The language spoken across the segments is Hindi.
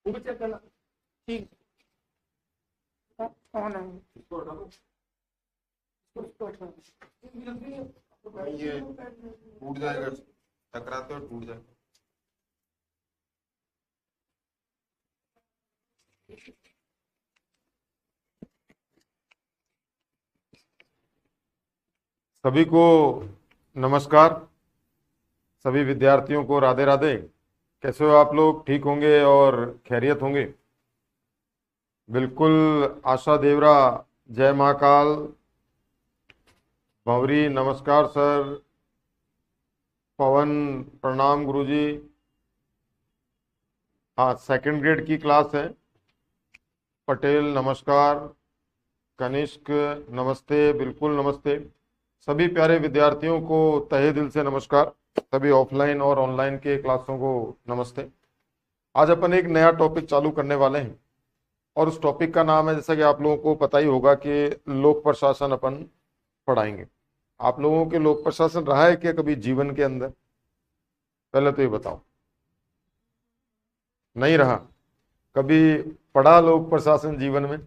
वो भी चेक करना। ठीक कौन है? इसको हटा दो, इसको हटा दो। ये टूट जाएगा, टकराते हो टूट जाएगा। सभी को नमस्कार। सभी विद्यार्थियों को राधे राधे। कैसे हो आप लोग? ठीक होंगे और खैरियत होंगे? बिल्कुल। आशा देवरा, जय महाकाल। भंवरी नमस्कार सर। पवन प्रणाम गुरुजी। हाँ, सेकंड ग्रेड की क्लास है। पटेल नमस्कार। कनिष्क नमस्ते, बिल्कुल नमस्ते। सभी प्यारे विद्यार्थियों को तहे दिल से नमस्कार। सभी ऑफलाइन और ऑनलाइन के क्लासों को नमस्ते। आज अपन एक नया टॉपिक चालू करने वाले हैं और उस टॉपिक का नाम है, जैसा कि आप लोगों को पता ही होगा, कि लोक प्रशासन अपन पढ़ाएंगे। आप लोगों के लोक प्रशासन रहा है क्या कभी जीवन के अंदर? पहले तो ये बताओ। नहीं रहा? कभी पढ़ा लोक प्रशासन जीवन में?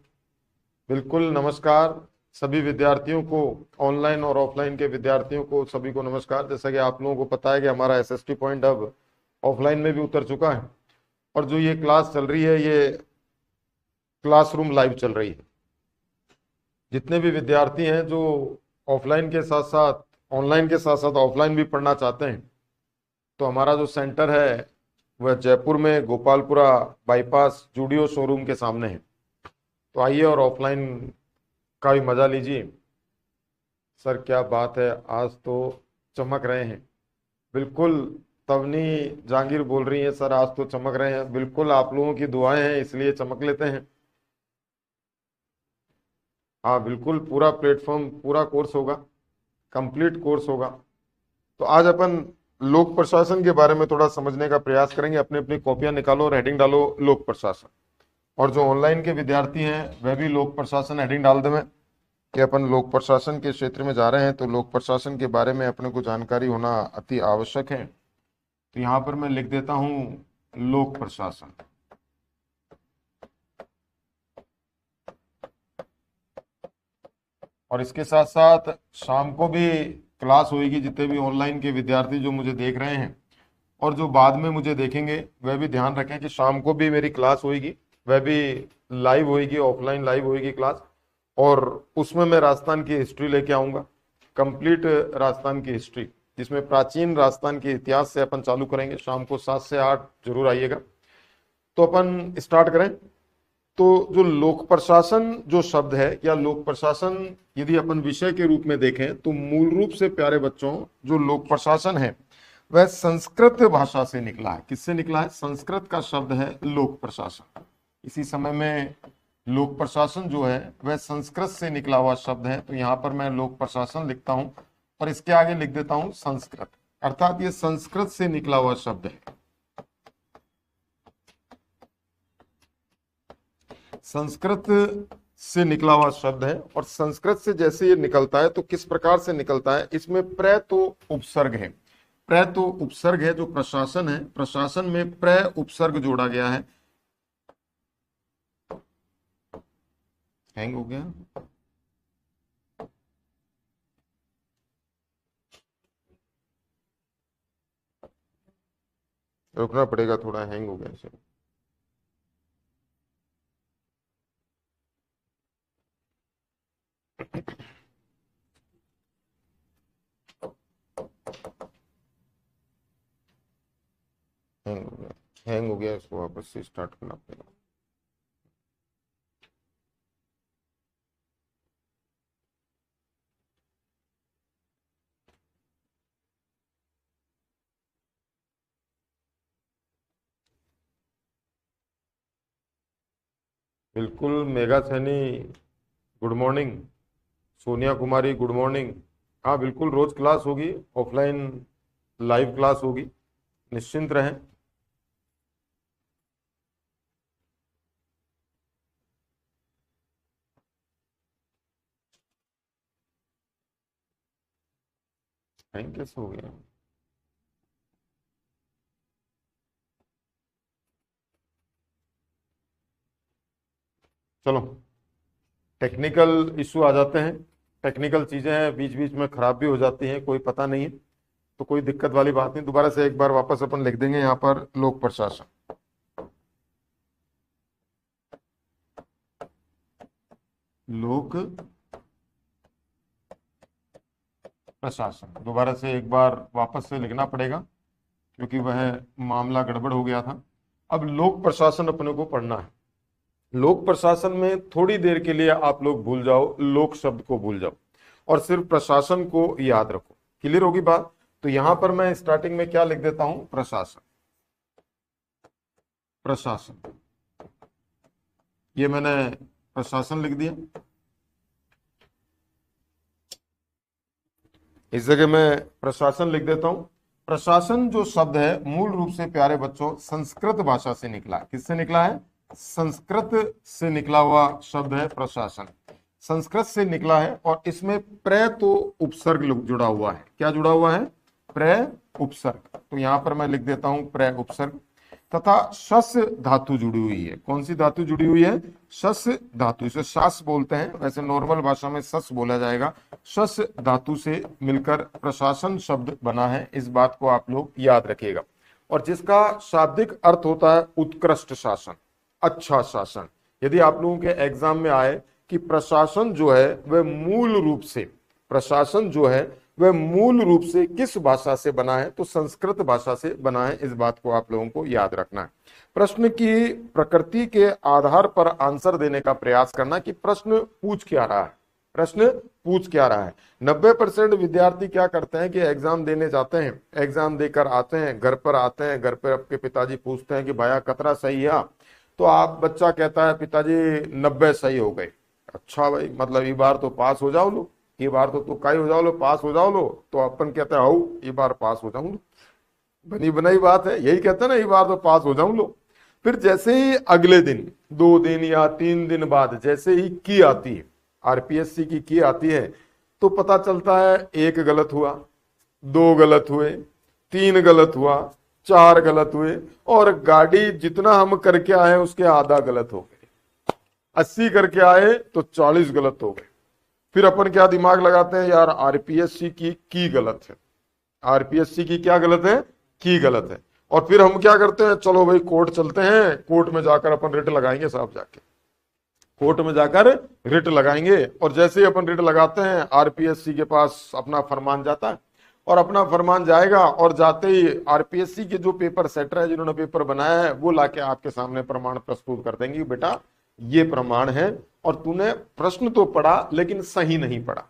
बिल्कुल नमस्कार। सभी विद्यार्थियों को, ऑनलाइन और ऑफलाइन के विद्यार्थियों को, सभी को नमस्कार। जैसा कि आप लोगों को पता है कि हमारा एसएसटी पॉइंट अब ऑफलाइन में भी उतर चुका है और जो ये क्लास चल रही है, ये क्लासरूम लाइव चल रही है। जितने भी विद्यार्थी हैं जो ऑफलाइन के साथ साथ ऑनलाइन के साथ साथ ऑफलाइन भी पढ़ना चाहते हैं, तो हमारा जो सेंटर है वह जयपुर में गोपालपुरा बाईपास जूडियो शोरूम के सामने है। तो आइए और ऑफलाइन का भी मजा लीजिए। सर क्या बात है, आज तो चमक रहे हैं। बिल्कुल। तवनी जहांगीर बोल रही है, सर आज तो चमक रहे हैं। बिल्कुल, आप लोगों की दुआएं हैं इसलिए चमक लेते हैं। हाँ बिल्कुल, पूरा प्लेटफॉर्म, पूरा कोर्स होगा, कंप्लीट कोर्स होगा। तो आज अपन लोक प्रशासन के बारे में थोड़ा समझने का प्रयास करेंगे। अपनी अपनी कॉपियां निकालो और हेडिंग डालो लोक प्रशासन। और जो ऑनलाइन के विद्यार्थी हैं वह भी लोक प्रशासन हेडिंग डाल दें कि अपन लोक प्रशासन के क्षेत्र में जा रहे हैं, तो लोक प्रशासन के बारे में अपने को जानकारी होना अति आवश्यक है। तो यहाँ पर मैं लिख देता हूँ लोक प्रशासन। और इसके साथ साथ शाम को भी क्लास होगी। जितने भी ऑनलाइन के विद्यार्थी जो मुझे देख रहे हैं और जो बाद में मुझे देखेंगे, वह भी ध्यान रखें कि शाम को भी मेरी क्लास होगी। वह भी लाइव होगी, ऑफलाइन लाइव होगी क्लास। और उसमें मैं राजस्थान की हिस्ट्री लेके आऊँगा, कंप्लीट राजस्थान की हिस्ट्री, जिसमें प्राचीन राजस्थान के इतिहास से अपन चालू करेंगे। शाम को 7 से 8 जरूर आइएगा। तो अपन स्टार्ट करें। तो जो लोक प्रशासन जो शब्द है, या लोक प्रशासन यदि अपन विषय के रूप में देखें, तो मूल रूप से प्यारे बच्चों, जो लोक प्रशासन है वह संस्कृत भाषा से निकला है। किससे निकला है? संस्कृत का शब्द है लोक प्रशासन। इसी समय में लोक प्रशासन जो है वह संस्कृत से निकला हुआ शब्द है। तो यहां पर मैं लोक प्रशासन लिखता हूं और इसके आगे लिख देता हूं संस्कृत, अर्थात ये संस्कृत से निकला हुआ शब्द है। संस्कृत से निकला हुआ शब्द है। और संस्कृत से जैसे ये निकलता है तो किस प्रकार से निकलता है? इसमें प्र तो उपसर्ग है। प्र तो उपसर्ग है। जो प्रशासन है, प्रशासन में प्र उपसर्ग जोड़ा गया है। हैंग हो गया, रुकना पड़ेगा, थोड़ा हैंग हो गया इसे। हैंग हो गया, हैंग हो गया, इसको वापस से स्टार्ट करना पड़ेगा। बिल्कुल Megha Saini, good morning. Sonia Kumari, good morning. हाँ बिल्कुल, रोज क्लास होगी, ऑफलाइन लाइव क्लास होगी, निश्चिंत रहें। हैंग कैसे हो गया? चलो, टेक्निकल इशू आ जाते हैं, टेक्निकल चीजें हैं, बीच बीच में खराब भी हो जाती हैं, कोई पता नहीं है, तो कोई दिक्कत वाली बात नहीं। दोबारा से एक बार वापस अपन लिख देंगे यहाँ पर लोक प्रशासन। लोक प्रशासन दोबारा से एक बार वापस से लिखना पड़ेगा, क्योंकि वह मामला गड़बड़ हो गया था। अब लोक प्रशासन अपने को पढ़ना है। लोक प्रशासन में थोड़ी देर के लिए आप लोग भूल जाओ, लोक शब्द को भूल जाओ और सिर्फ प्रशासन को याद रखो। क्लियर होगी बात? तो यहां पर मैं स्टार्टिंग में क्या लिख देता हूं? प्रशासन। प्रशासन, ये मैंने प्रशासन लिख दिया। इस जगह मैं प्रशासन लिख देता हूं। प्रशासन जो शब्द है मूल रूप से प्यारे बच्चों संस्कृत भाषा से निकला है। किससे निकला है? संस्कृत से निकला हुआ शब्द है प्रशासन, संस्कृत से निकला है। और इसमें प्र तो उपसर्ग जुड़ा हुआ है। क्या जुड़ा हुआ है? प्र उपसर्ग। तो यहां पर मैं लिख देता हूं प्र उपसर्ग, तथा शस धातु जुड़ी हुई है। कौन सी धातु जुड़ी हुई है? शस धातु। इसे शास बोलते हैं, वैसे नॉर्मल भाषा में सस बोला जाएगा। शस धातु से मिलकर प्रशासन शब्द बना है, इस बात को आप लोग याद रखिएगा। और जिसका शाब्दिक अर्थ होता है उत्कृष्ट शासन, अच्छा शासन। यदि आप लोगों के एग्जाम में आए कि प्रशासन जो है वह मूल रूप से, प्रशासन जो है वह मूल रूप से किस भाषा से बना है, तो संस्कृत भाषा से बना है। इस बात को आप लोगों को याद रखना है। प्रश्न की प्रकृति के आधार पर आंसर देने का प्रयास करना कि प्रश्न पूछ क्या रहा है, प्रश्न पूछ क्या रहा है। 90% विद्यार्थी क्या करते हैं कि एग्जाम देने जाते हैं, एग्जाम देकर आते हैं, घर पर आते हैं, घर पर आपके पिताजी पूछते हैं कि भाया कतरा सही है, तो आप बच्चा कहता है पिताजी 90 सही हो गए। अच्छा भाई, मतलब ये बार तो पास हो जाओ लो, ये बार तो काई हो जाओ लो, पास हो जाओ लो। तो अपन कहते हैं आओ ये बार पास हो जाऊं लो, बनी बनाई बात है, यही कहते हैं ना, ये बार तो पास हो जाऊं लो। फिर जैसे ही अगले दिन, 2 दिन या 3 दिन बाद जैसे ही की आती है, आरपीएससी की आती है, तो पता चलता है 1 गलत हुआ, 2 गलत हुए, 3 गलत हुआ, 4 गलत हुए, और गाड़ी जितना हम करके आए उसके आधा गलत हो गए। 80 करके आए तो 40 गलत हो गए। फिर अपन क्या दिमाग लगाते हैं, यार आरपीएससी की गलत है, आरपीएससी की क्या गलत है? की गलत है। और फिर हम क्या करते हैं, चलो भाई कोर्ट चलते हैं, कोर्ट में जाकर अपन रिट लगाएंगे साहब, जाके कोर्ट में जाकर रिट लगाएंगे। और जैसे ही अपन रिट लगाते हैं, आरपीएससी के पास अपना फरमान जाता है, और अपना फरमान जाएगा, और जाते ही आरपीएससी के जो पेपर सेटर है, जिन्होंने पेपर बनाया है, वो लाके आपके सामने प्रमाण प्रस्तुत कर देंगे, बेटा ये प्रमाण है, और तूने प्रश्न तो पढ़ा लेकिन सही नहीं पढ़ा,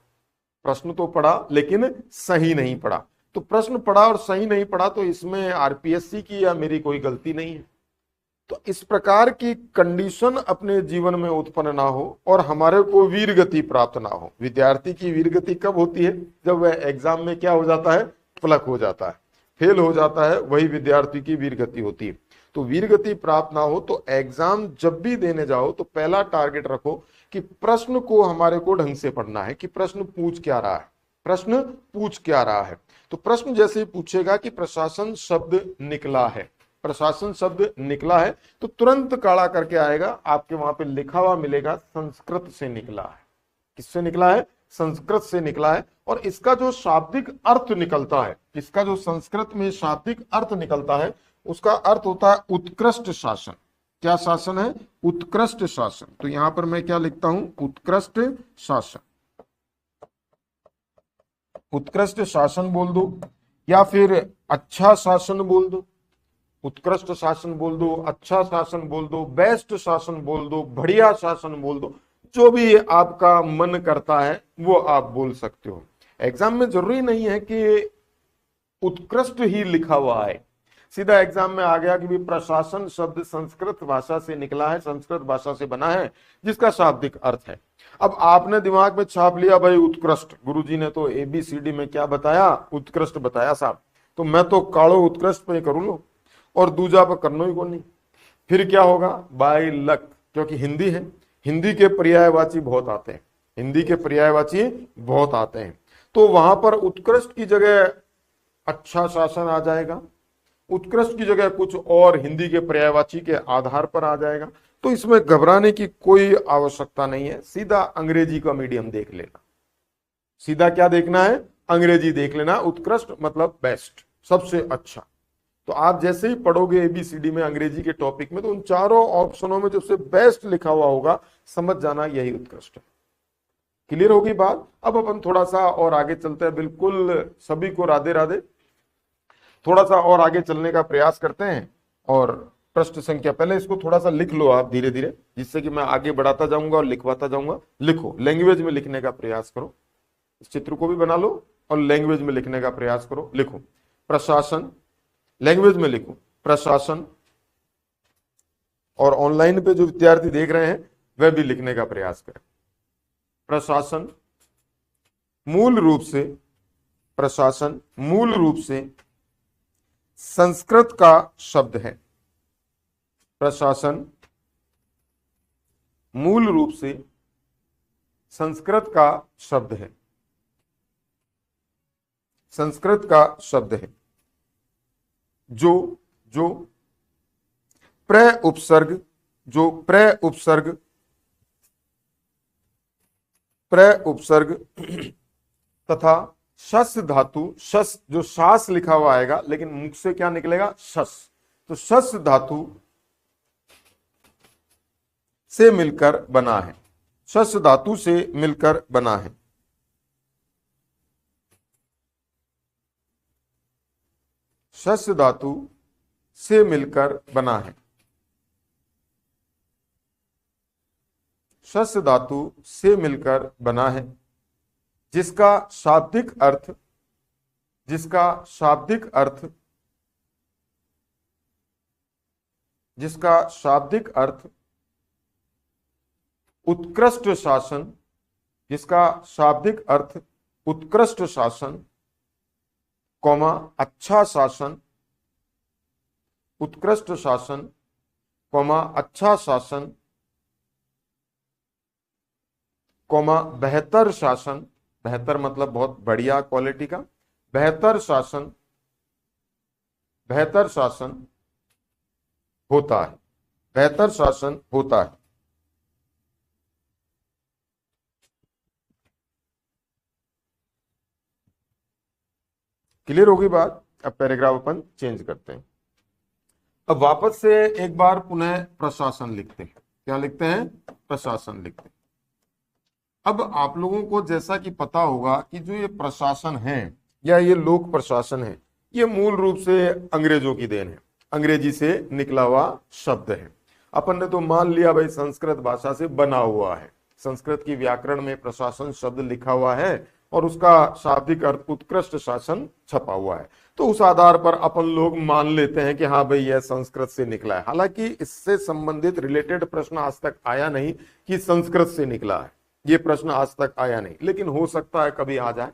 प्रश्न तो पढ़ा लेकिन सही नहीं पढ़ा। तो प्रश्न पढ़ा और सही नहीं पढ़ा, तो इसमें आरपीएससी की या मेरी कोई गलती नहीं है। तो इस प्रकार की कंडीशन अपने जीवन में उत्पन्न ना हो और हमारे को वीर गति प्राप्त ना हो। विद्यार्थी की वीर गति कब होती है? जब वह एग्जाम में क्या हो जाता है? फ्लक हो जाता है, फेल हो जाता है, वही विद्यार्थी की वीर गति होती है। तो वीर गति प्राप्त ना हो तो एग्जाम जब भी देने जाओ तो पहला टारगेट रखो कि प्रश्न को हमारे को ढंग से पढ़ना है, कि प्रश्न पूछ क्या रहा है, प्रश्न पूछ क्या रहा है। तो प्रश्न जैसे ही पूछेगा कि प्रशासन शब्द निकला है, प्रशासन शब्द निकला है, तो तुरंत काला करके आएगा, आपके वहां पे लिखा हुआ मिलेगा संस्कृत से निकला है। किससे निकला है? संस्कृत से निकला है। और इसका जो शाब्दिक अर्थ निकलता है, इसका जो संस्कृत में शाब्दिक अर्थ निकलता है, उसका अर्थ होता है उत्कृष्ट शासन। क्या शासन है? उत्कृष्ट शासन। तो यहां पर मैं क्या लिखता हूं? उत्कृष्ट शासन। उत्कृष्ट शासन बोल दो, या फिर अच्छा शासन बोल दो, उत्कृष्ट शासन बोल दो, अच्छा शासन बोल दो, बेस्ट शासन बोल दो, बढ़िया शासन बोल दो, जो भी आपका मन करता है वो आप बोल सकते हो। एग्जाम में जरूरी नहीं है कि उत्कृष्ट ही लिखा हुआ है, सीधा एग्जाम में आ गया कि भी प्रशासन शब्द संस्कृत भाषा से निकला है, संस्कृत भाषा से बना है, जिसका शाब्दिक अर्थ है। अब आपने दिमाग में छाप लिया भाई उत्कृष्ट, गुरुजी ने तो ABCD में क्या बताया? उत्कृष्ट बताया साहब, तो मैं तो कालो उत्कृष्ट पे करूं लो और दूजा पर करना ही को नहीं। फिर क्या होगा? बाय लक, क्योंकि हिंदी है, हिंदी के पर्यायवाची बहुत आते हैं, हिंदी के पर्यायवाची बहुत आते हैं, तो वहां पर उत्कृष्ट की जगह अच्छा शासन आ जाएगा, उत्कृष्ट की जगह कुछ और हिंदी के पर्यायवाची के आधार पर आ जाएगा। तो इसमें घबराने की कोई आवश्यकता नहीं है, सीधा अंग्रेजी का मीडियम देख लेना। सीधा क्या देखना है? अंग्रेजी देख लेना। उत्कृष्ट मतलब बेस्ट, सबसे अच्छा। तो आप जैसे ही पढ़ोगे एबीसीडी में अंग्रेजी के टॉपिक में, तो उन चारों ऑप्शनों में जो सबसे बेस्ट लिखा हुआ होगा, समझ जाना यही उत्कृष्ट है। क्लियर होगी बात? अब अपन थोड़ा सा और आगे चलते हैं। बिल्कुल सभी को राधे राधे। थोड़ा सा और आगे चलने का प्रयास करते हैं। और पृष्ठ संख्या, पहले इसको थोड़ा सा लिख लो आप धीरे धीरे, जिससे कि मैं आगे बढ़ाता जाऊंगा और लिखवाता जाऊंगा। लिखो, लैंग्वेज में लिखने का प्रयास करो। इस चित्र को भी बना लो और लैंग्वेज में लिखने का प्रयास करो। लिखो प्रशासन, लैंग्वेज में लिखो प्रशासन। और ऑनलाइन पे जो विद्यार्थी देख रहे हैं वह भी लिखने का प्रयास करें। प्रशासन मूल रूप से, प्रशासन मूल रूप से संस्कृत का शब्द है। प्रशासन मूल रूप से संस्कृत का शब्द है। संस्कृत का शब्द है। जो प्रय उपसर्ग, जो प्रय उपसर्ग, प्रय उपसर्ग तथा शस धातु, शस जो शास लिखा हुआ आएगा लेकिन मुख से क्या निकलेगा? शस। तो शस धातु से मिलकर बना है। शस धातु से मिलकर बना है। शस धातु से मिलकर बना है। शस धातु से मिलकर बना है, जिसका शाब्दिक अर्थ, जिसका शाब्दिक अर्थ, जिसका शाब्दिक अर्थ उत्कृष्ट शासन, जिसका शाब्दिक अर्थ उत्कृष्ट शासन, कौमा अच्छा शासन, उत्कृष्ट शासन, कौमा अच्छा शासन, कौमा बेहतर शासन, बेहतर मतलब बहुत बढ़िया क्वालिटी का, बेहतर शासन, बेहतर शासन होता है, बेहतर शासन होता है। क्लियर होगी बात? अब पैराग्राफ अपन चेंज करते हैं। अब वापस से एक बार पुनः प्रशासन लिखते हैं। क्या लिखते हैं? प्रशासन लिखते हैं। अब आप लोगों को जैसा कि पता होगा कि जो ये प्रशासन है या ये लोक प्रशासन है, ये मूल रूप से अंग्रेजों की देन है, अंग्रेजी से निकला हुआ शब्द है। अपन ने तो मान लिया भाई संस्कृत भाषा से बना हुआ है, संस्कृत की व्याकरण में प्रशासन शब्द लिखा हुआ है और उसका शाब्दिक अर्थ उत्कृष्ट शासन छपा हुआ है। तो उस आधार पर अपन लोग मान लेते हैं कि हाँ भाई यह संस्कृत से निकला है। हालांकि इससे संबंधित रिलेटेड प्रश्न आज तक आया नहीं कि संस्कृत से निकला है, ये प्रश्न आज तक आया नहीं, लेकिन हो सकता है कभी आ जाए,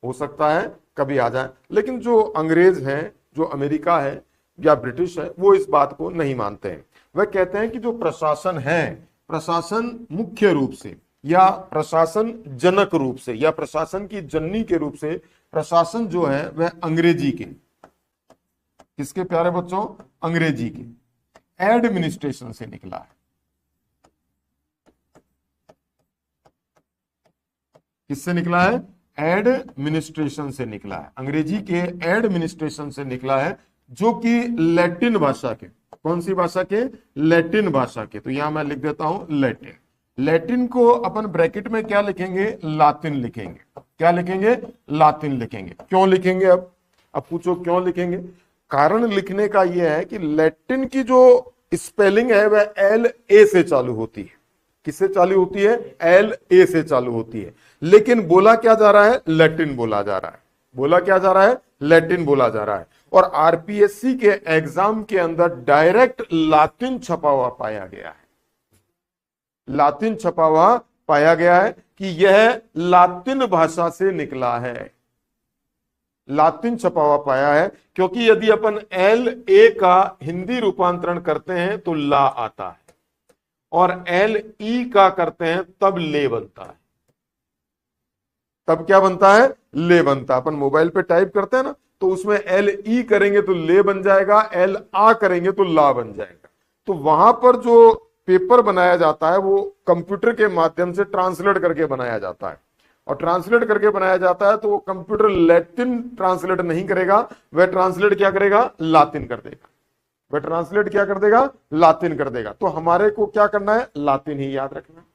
हो सकता है कभी आ जाए। लेकिन जो अंग्रेज हैं, जो अमेरिका है या ब्रिटिश है, वो इस बात को नहीं मानते हैं। वह कहते हैं कि जो प्रशासन है, प्रशासन मुख्य रूप से या प्रशासन जनक रूप से या प्रशासन की जननी के रूप से प्रशासन जो है वह अंग्रेजी के, किसके प्यारे बच्चों? अंग्रेजी के एडमिनिस्ट्रेशन से निकला है। किससे निकला है? एडमिनिस्ट्रेशन से निकला है, अंग्रेजी के एडमिनिस्ट्रेशन से निकला है, जो कि लैटिन भाषा के, कौन सी भाषा के? लैटिन भाषा के। तो यहां मैं लिख देता हूं लैटिन। लैटिन को अपन ब्रैकेट में क्या लिखेंगे? लातिन लिखेंगे। क्या लिखेंगे? लातिन लिखेंगे। क्यों लिखेंगे? अब पूछो क्यों लिखेंगे? कारण लिखने का यह है कि लैटिन की जो स्पेलिंग है वह LA से चालू होती है। किससे चालू होती है? LA से चालू होती है, लेकिन बोला क्या जा रहा है? लैटिन बोला जा रहा है। बोला क्या जा रहा है? लैटिन बोला जा रहा है। और RPSC के एग्जाम के अंदर डायरेक्ट लातिन छपा हुआ पाया गया है, लातिन छपा हुआ पाया गया है कि यह लातिन भाषा से निकला है, लातिन छपा हुआ पाया है। क्योंकि यदि अपन LA का हिंदी रूपांतरण करते हैं तो ला आता है, और LE का करते हैं तब ले बनता है। तब क्या बनता है? ले बनता है। अपन मोबाइल पे टाइप करते हैं ना, तो उसमें LE करेंगे तो ले बन जाएगा, LA करेंगे तो ला बन जाएगा। तो वहां पर जो पेपर बनाया जाता है वो कंप्यूटर के माध्यम से ट्रांसलेट करके बनाया जाता है, और ट्रांसलेट करके बनाया जाता है तो वो कंप्यूटर लैटिन ट्रांसलेट नहीं करेगा, वह ट्रांसलेट क्या करेगा, लातिन कर देगा। वह ट्रांसलेट क्या कर देगा, लातिन कर देगा। तो हमारे को क्या करना है, लातिन ही याद रखना है।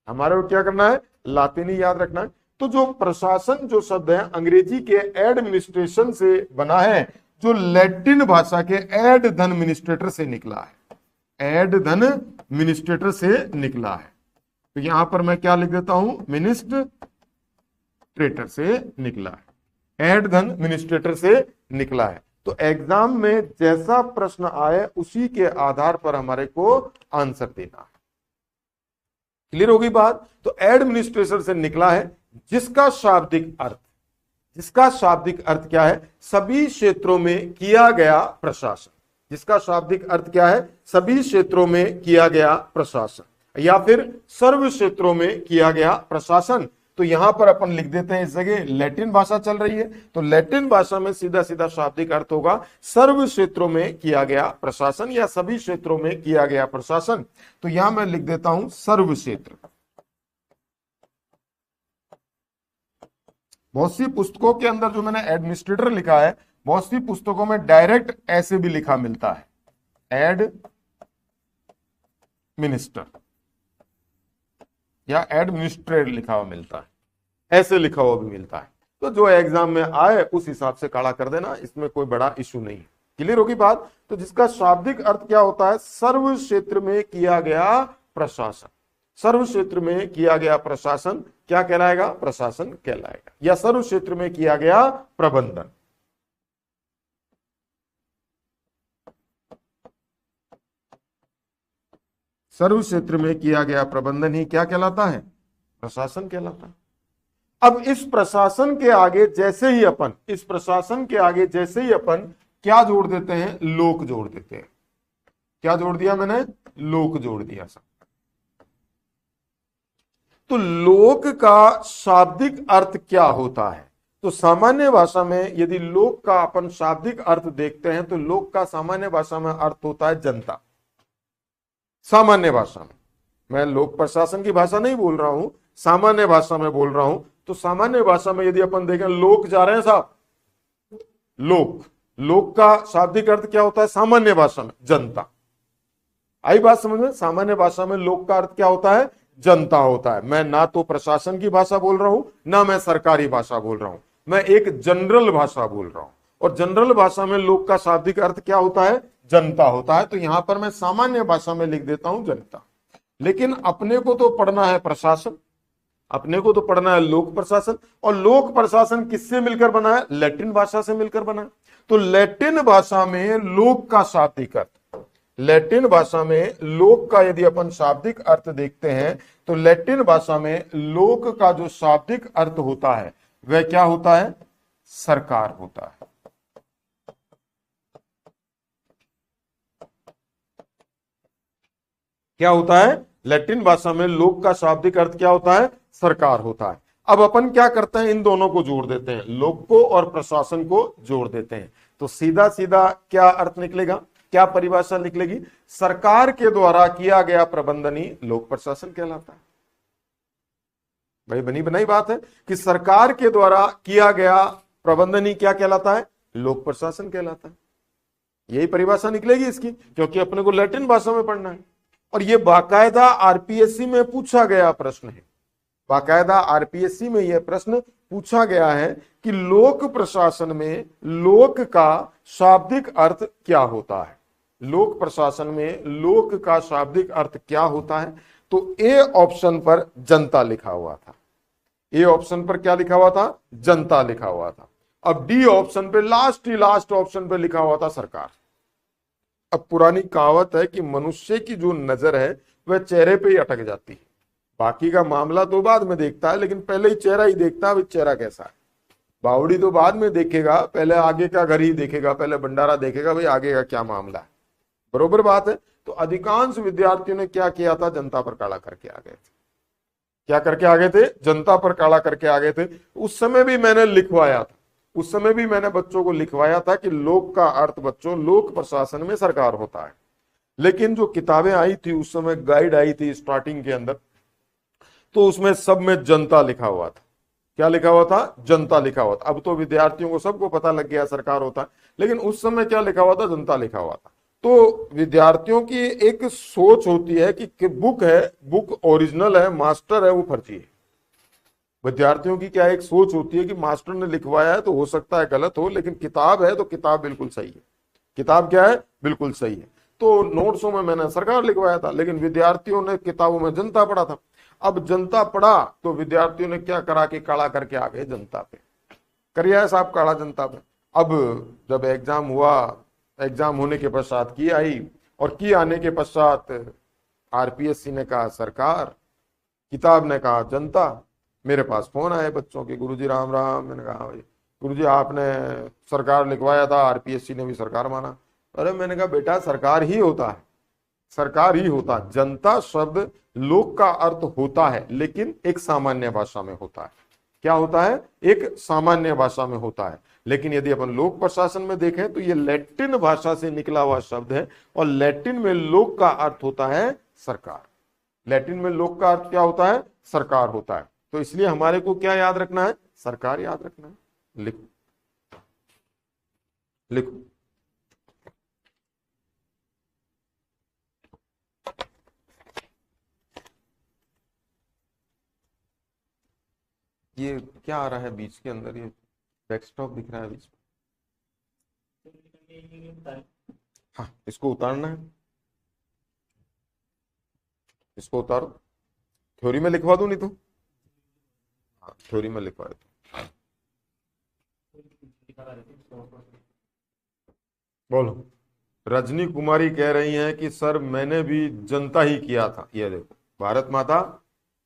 हमारे को क्या करना है, लातिन ही याद रखना है। तो जो प्रशासन जो शब्द है अंग्रेजी के एडमिनिस्ट्रेशन से बना है, जो लैटिन भाषा के एड धन मिनिस्ट्रेटर से निकला है, एड धन मिनिस्ट्रेटर से निकला है। तो यहां पर मैं क्या लिख देता हूं, मिनिस्ट्रेटर से निकला है, एड धन मिनिस्ट्रेटर से निकला है। तो एग्जाम में जैसा प्रश्न आए उसी के आधार पर हमारे को आंसर देना है। क्लियर होगी बात। तो एडमिनिस्ट्रेशन से निकला है, जिसका शाब्दिक अर्थ, जिसका शाब्दिक अर्थ क्या है, सभी क्षेत्रों में किया गया प्रशासन। जिसका शाब्दिक अर्थ क्या है, सभी क्षेत्रों में किया गया प्रशासन, या फिर सर्व क्षेत्रों में किया गया प्रशासन। तो यहां पर अपन लिख देते हैं, इस जगह लैटिन भाषा चल रही है, तो लैटिन भाषा में सीधा सीधा शाब्दिक अर्थ होगा सर्व क्षेत्रों में किया गया प्रशासन, या सभी क्षेत्रों में किया गया प्रशासन। तो यहां मैं लिख देता हूं सर्व क्षेत्र। बहुत सी पुस्तकों के अंदर जो मैंने एडमिनिस्ट्रेटर लिखा है, बहुत सी पुस्तकों में डायरेक्ट ऐसे भी लिखा मिलता है, एड मिनिस्टर या एडमिनिस्ट्रेटर लिखा हुआ मिलता है, ऐसे लिखा हुआ भी मिलता है। तो जो एग्जाम में आए उस हिसाब से काला कर देना, इसमें कोई बड़ा इशू नहीं है। क्लियर होगी बात। तो जिसका शाब्दिक अर्थ क्या होता है, सर्व क्षेत्र में किया गया प्रशासन। सर्व क्षेत्र में किया गया प्रशासन क्या कहलाएगा, प्रशासन कहलाएगा, या सर्व क्षेत्र में किया गया प्रबंधन। सर्व क्षेत्र में किया गया प्रबंधन ही क्या कहलाता है, प्रशासन कहलाता है। अब इस प्रशासन के आगे जैसे ही अपन, इस प्रशासन के आगे जैसे ही अपन क्या जोड़ देते हैं, लोक जोड़ देते हैं। क्या जोड़ दिया मैंने, लोक जोड़ दिया सब। तो लोक का शाब्दिक अर्थ क्या होता है, तो सामान्य भाषा में यदि लोक का अपन शाब्दिक अर्थ देखते हैं तो लोक का सामान्य भाषा में अर्थ होता है जनता। सामान्य भाषा में, मैं लोक प्रशासन की भाषा नहीं बोल रहा हूं, सामान्य भाषा में बोल रहा हूं। तो सामान्य भाषा में यदि अपन देखें, लोग जा रहे हैं साहब, लोक, लोक का शाब्दिक अर्थ क्या होता है सामान्य भाषा में, जनता। आई बात समझ में। सामान्य भाषा में लोक का अर्थ क्या होता है, जनता होता है। मैं ना तो प्रशासन की भाषा बोल रहा हूं, ना मैं सरकारी भाषा बोल रहा हूं, मैं एक जनरल भाषा बोल रहा हूं। और जनरल भाषा में लोक का शाब्दिक अर्थ क्या होता है, जनता होता है। तो यहां पर मैं सामान्य भाषा में लिख देता हूं जनता। लेकिन अपने को तो पढ़ना है प्रशासन, अपने को तो पढ़ना है लोक प्रशासन। और लोक प्रशासन किससे मिलकर बना है, लैटिन भाषा से मिलकर बना है। तो लैटिन भाषा में लोक का शाब्दिक अर्थ, लैटिन भाषा में लोक का यदि अपन शाब्दिक अर्थ देखते हैं तो लैटिन भाषा में लोक का जो शाब्दिक अर्थ होता है वह क्या होता है, सरकार होता है। क्या होता है, लैटिन भाषा में लोक का शाब्दिक अर्थ क्या होता है, सरकार होता है। अब अपन क्या करते हैं, इन दोनों को जोड़ देते हैं, लोक को और प्रशासन को जोड़ देते हैं। तो सीधा सीधा क्या अर्थ निकलेगा, क्या परिभाषा निकलेगी, सरकार के द्वारा किया गया प्रबंधन ही लोक प्रशासन कहलाता है। भाई बनी बनाई बात है कि सरकार के द्वारा किया गया प्रबंधन ही क्या कहलाता है, लोक प्रशासन कहलाता है। यही परिभाषा निकलेगी इसकी, क्योंकि अपने को लैटिन भाषा में पढ़ना है। और यह बाकायदा आरपीएससी में पूछा गया प्रश्न है, बाकायदा आरपीएससी में यह प्रश्न पूछा गया है कि लोक प्रशासन में लोक का शाब्दिक अर्थ क्या होता है, लोक प्रशासन में लोक का शाब्दिक अर्थ क्या होता है। तो ए ऑप्शन पर जनता लिखा हुआ था, ए ऑप्शन पर क्या लिखा हुआ था, जनता लिखा हुआ था। अब डी ऑप्शन पे लास्ट ऑप्शन पे लिखा हुआ था सरकार। अब पुरानी कहावत है कि मनुष्य की जो नजर है वह चेहरे पे ही अटक जाती है, बाकी का मामला तो बाद में देखता है, लेकिन पहले ही चेहरा ही देखता है, भाई चेहरा कैसा है। बावड़ी तो बाद में देखेगा, पहले आगे का घर ही देखेगा, पहले भंडारा देखेगा, भाई आगे का क्या मामला है। बरोबर बात है। तो अधिकांश विद्यार्थियों ने क्या किया था, जनता पर काला करके आ गए थे। क्या करके आ गए थे, जनता पर काला करके आ गए थे। उस समय भी मैंने लिखवाया था, उस समय भी मैंने बच्चों को लिखवाया था कि लोक का अर्थ बच्चों, लोक प्रशासन में सरकार होता है। लेकिन जो किताबें आई थी उस समय, गाइड आई थी स्टार्टिंग के अंदर, तो उसमें सब में जनता लिखा हुआ था। क्या लिखा हुआ था? जनता लिखा हुआ था। अब तो विद्यार्थियों को सबको पता लग गया सरकार होता है, लेकिन उस समय क्या लिखा हुआ था? जनता लिखा हुआ था। तो विद्यार्थियों की एक सोच होती है कि बुक है, बुक ओरिजिनल है, मास्टर है, वो फर्जी है। विद्यार्थियों की क्या एक सोच होती है कि मास्टर ने लिखवाया है तो हो सकता है गलत हो, लेकिन किताब है तो किताब बिल्कुल सही है। किताब क्या है? बिल्कुल सही है। तो नोट्सों में मैंने सरकार लिखवाया था, लेकिन विद्यार्थियों ने किताबों में जनता पढ़ा था। अब जनता पढ़ा तो विद्यार्थियों ने क्या करा कि काला करके आ गए जनता पे, करिए साहब काला जनता पे। अब जब एग्जाम हुआ, एग्जाम होने के पश्चात की आई, और की आने के पश्चात आरपीएससी ने कहा सरकार, किताब ने कहा जनता। मेरे पास फोन आए बच्चों के, गुरुजी राम राम। मैंने कहा भाई गुरुजी आपने सरकार लिखवाया था, आरपीएससी ने भी सरकार माना। अरे मैंने कहा बेटा सरकार ही होता है, सरकार ही होता है। जनता शब्द लोक का अर्थ होता है, लेकिन एक सामान्य भाषा में होता है। क्या होता है? एक सामान्य भाषा में होता है। लेकिन यदि अपन लोक प्रशासन में देखें तो ये लैटिन भाषा से निकला हुआ शब्द है, और लैटिन में लोक का अर्थ होता है सरकार। लैटिन में लोक का अर्थ क्या होता है? सरकार होता है। तो इसलिए हमारे को क्या याद रखना है? सरकार याद रखना है। लिखो लिखो। ये क्या आ रहा है बीच के अंदर? ये डेस्कटॉप दिख रहा है बीच में। हाँ, इसको उतारना है, इसको उतारो। थ्योरी में लिखवा दूं नहीं तो? हाँ, थ्योरी में लिखवा दो। बोलो। रजनी कुमारी कह रही हैं कि सर मैंने भी जनता ही किया था। ये देखो, भारत माता,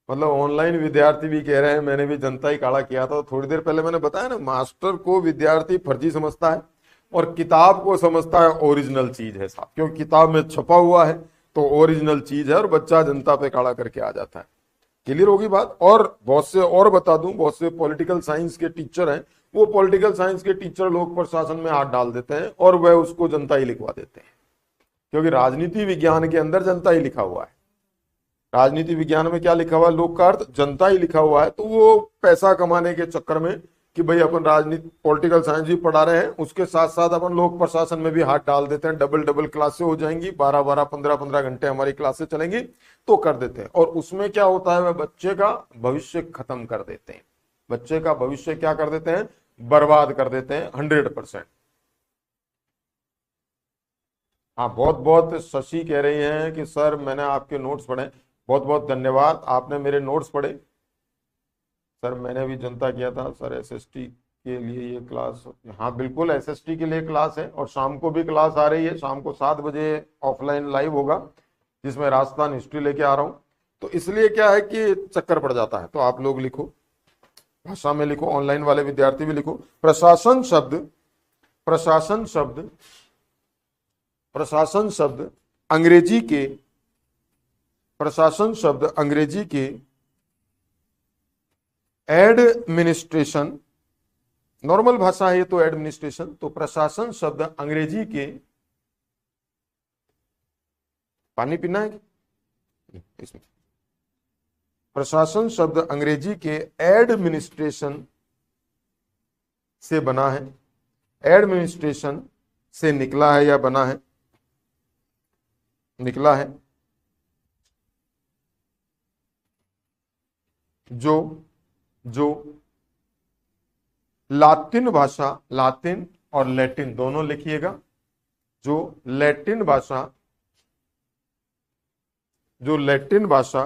मतलब ऑनलाइन विद्यार्थी भी कह रहे हैं मैंने भी जनता ही काला किया था। तो थोड़ी देर पहले मैंने बताया ना, मास्टर को विद्यार्थी फर्जी समझता है और किताब को समझता है ओरिजिनल चीज है साहब, क्योंकि किताब में छपा हुआ है तो ओरिजिनल चीज है, और बच्चा जनता पे काला करके आ जाता है। क्लियर होगी बात? और बहुत से और बता दूं, बहुत से पॉलिटिकल साइंस के टीचर हैं, वो पॉलिटिकल साइंस के टीचर लोक प्रशासन में हाथ डाल देते हैं और वह उसको जनता ही लिखवा देते हैं, क्योंकि राजनीति विज्ञान के अंदर जनता ही लिखा हुआ है। राजनीति विज्ञान में क्या लिखा हुआ है? लोक का अर्थ जनता ही लिखा हुआ है। तो वो पैसा कमाने के चक्कर में कि भाई अपन राजनीति पॉलिटिकल साइंस भी पढ़ा रहे हैं, उसके साथ साथ अपन लोक प्रशासन में भी हाथ डाल देते हैं। डबल डबल क्लासें हो जाएंगी, 12-12 15-15 घंटे हमारी क्लासें चलेंगी, तो कर देते हैं। और उसमें क्या होता है? वह बच्चे का भविष्य खत्म कर देते हैं। बच्चे का भविष्य क्या कर देते हैं? बर्बाद कर देते हैं 100%। हाँ, बहुत बहुत शशि कह रही हैं कि सर मैंने आपके नोट्स पढ़े। बहुत बहुत धन्यवाद, आपने मेरे नोट्स पढ़े। सर मैंने भी जनता किया था सर, एसएसटी के लिए ये क्लास। हाँ बिल्कुल, एसएसटी के लिए क्लास है, और शाम को भी क्लास आ रही है। शाम को 7 बजे ऑफलाइन लाइव होगा, जिसमें राजस्थान हिस्ट्री लेके आ रहा हूँ। तो इसलिए क्या है कि चक्कर पड़ जाता है। तो आप लोग लिखो, भाषा में लिखो, ऑनलाइन वाले विद्यार्थी भी लिखो। प्रशासन शब्द, प्रशासन शब्द, प्रशासन शब्द अंग्रेजी के, प्रशासन शब्द अंग्रेजी के एडमिनिस्ट्रेशन, नॉर्मल भाषा है तो एडमिनिस्ट्रेशन, तो प्रशासन शब्द अंग्रेजी के, पानी पीना है इसमें, प्रशासन शब्द अंग्रेजी के एडमिनिस्ट्रेशन से बना है, एडमिनिस्ट्रेशन से निकला है या बना है, निकला है, जो लातिन भाषा, लातिन और लैटिन दोनों लिखिएगा, जो लैटिन भाषा, जो लैटिन भाषा,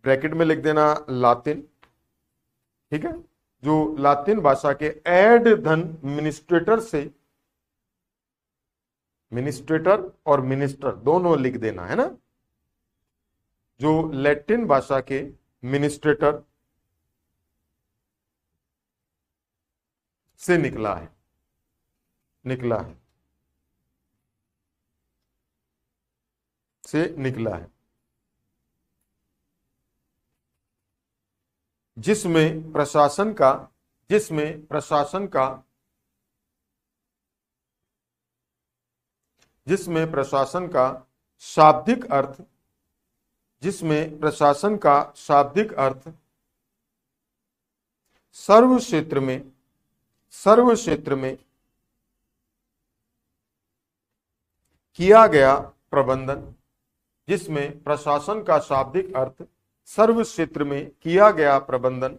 ब्रैकेट में लिख देना लातिन, ठीक है, जो लातिन भाषा के एड धन मिनिस्ट्रेटर से, मिनिस्ट्रेटर और मिनिस्टर दोनों लिख देना है ना, जो लैटिन भाषा के मिनिस्ट्रेटर से निकला है, निकला है, से निकला है, जिसमें प्रशासन का, जिसमें प्रशासन का जिसमें प्रशासन का शाब्दिक अर्थ, जिसमें प्रशासन का शाब्दिक अर्थ सर्व क्षेत्र में, सर्व क्षेत्र में किया गया प्रबंधन, जिसमें प्रशासन का शाब्दिक अर्थ सर्व क्षेत्र में किया गया प्रबंधन,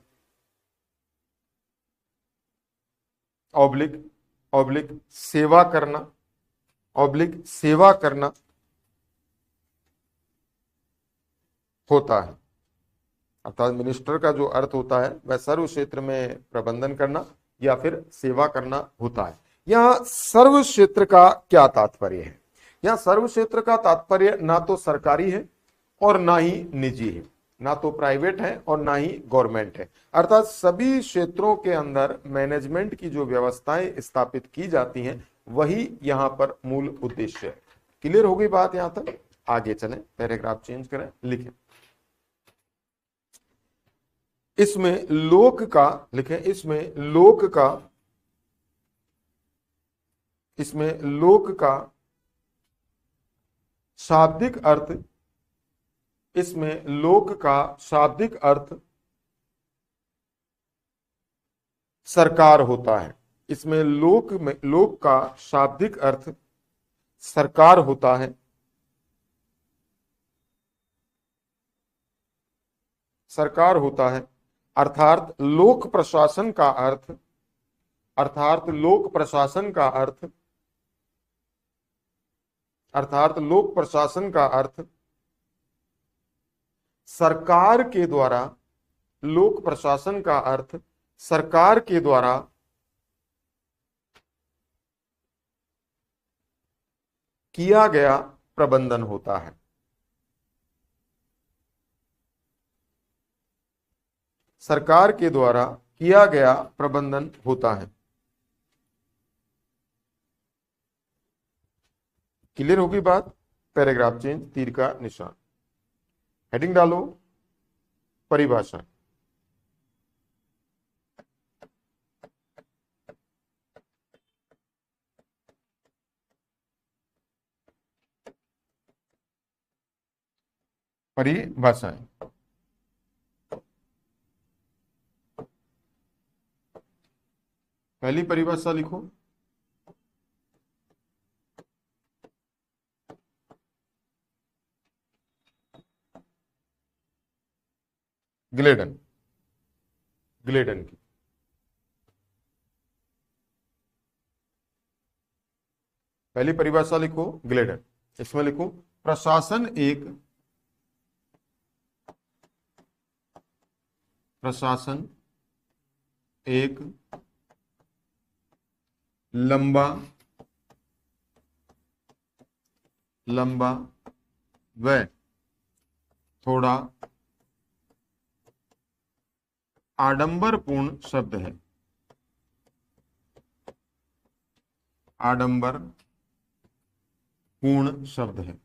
ऑब्लिक ऑब्लिक सेवा करना, ऑब्लिक सेवा करना होता है। अर्थात मिनिस्टर का जो अर्थ होता है वह सर्व क्षेत्र में प्रबंधन करना या फिर सेवा करना होता है। यहां सर्व क्षेत्र का क्या तात्पर्य है? यहां सर्व क्षेत्र का तात्पर्य ना तो सरकारी है और ना ही निजी है, ना तो प्राइवेट है और ना ही गवर्नमेंट है। अर्थात सभी क्षेत्रों के अंदर मैनेजमेंट की जो व्यवस्थाएं स्थापित की जाती हैं वही यहां पर मूल उद्देश्य है। क्लियर हो गई बात? यहां तक आगे चलें, पैराग्राफ चेंज करें, लिखें। इसमें लोक का लिखें, इसमें लोक का, इसमें लोक का शाब्दिक अर्थ, इसमें लोक का शाब्दिक अर्थ सरकार होता है। इसमें लोक में, लोक का शाब्दिक अर्थ सरकार होता है। सरकार होता है। अर्थात लोक प्रशासन का अर्थ, अर्थात लोक प्रशासन का अर्थ, अर्थात लोक प्रशासन का अर्थ सरकार के द्वारा, लोक प्रशासन का अर्थ सरकार के द्वारा किया गया प्रबंधन होता है। सरकार के द्वारा किया गया प्रबंधन होता है। क्लियर होगी बात? पैराग्राफ चेंज, तीर का निशान, हेडिंग डालो, परिभाषा। परिभाषाएं। पहली परिभाषा लिखो, ग्लेडन, ग्लेडन की। पहली परिभाषा लिखो ग्लेडन। इसमें लिखो प्रशासन एक, प्रशासन एक लंबा, लंबा व थोड़ा आडंबरपूर्ण शब्द है। आडंबर पूर्ण शब्द है।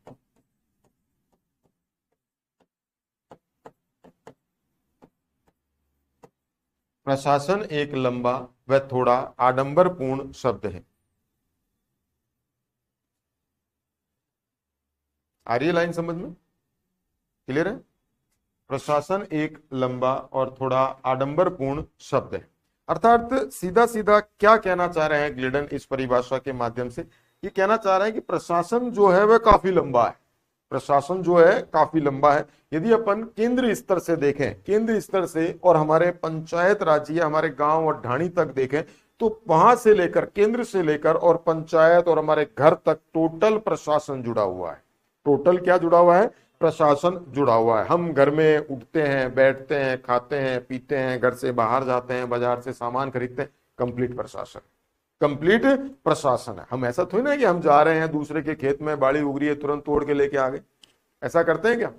प्रशासन एक लंबा व थोड़ा आडंबरपूर्ण शब्द है। आ रही है लाइन समझ में? क्लियर है? प्रशासन एक लंबा और थोड़ा आडंबरपूर्ण शब्द है। अर्थात सीधा सीधा क्या कहना चाह रहे हैं ग्लेडन इस परिभाषा के माध्यम से? ये कहना चाह रहे हैं कि प्रशासन जो है वह काफी लंबा है। प्रशासन जो है काफी लंबा है। यदि अपन केंद्र स्तर से देखें, केंद्र स्तर से और हमारे पंचायत राज या हमारे गांव और ढाणी तक देखें, तो वहां से लेकर, केंद्र से लेकर और पंचायत और हमारे घर तक टोटल प्रशासन जुड़ा हुआ है। टोटल क्या जुड़ा हुआ है? प्रशासन जुड़ा हुआ है। हम घर में उठते हैं, बैठते हैं, खाते हैं, पीते हैं, घर से बाहर जाते हैं, बाजार से सामान खरीदते हैं, कंप्लीट प्रशासन, कंप्लीट प्रशासन है। हम ऐसा थोड़ी ना कि हम जा रहे हैं दूसरे के खेत में, बाड़ी उग रही है, तुरंत तोड़ के लेके आ गए। ऐसा करते हैं क्या?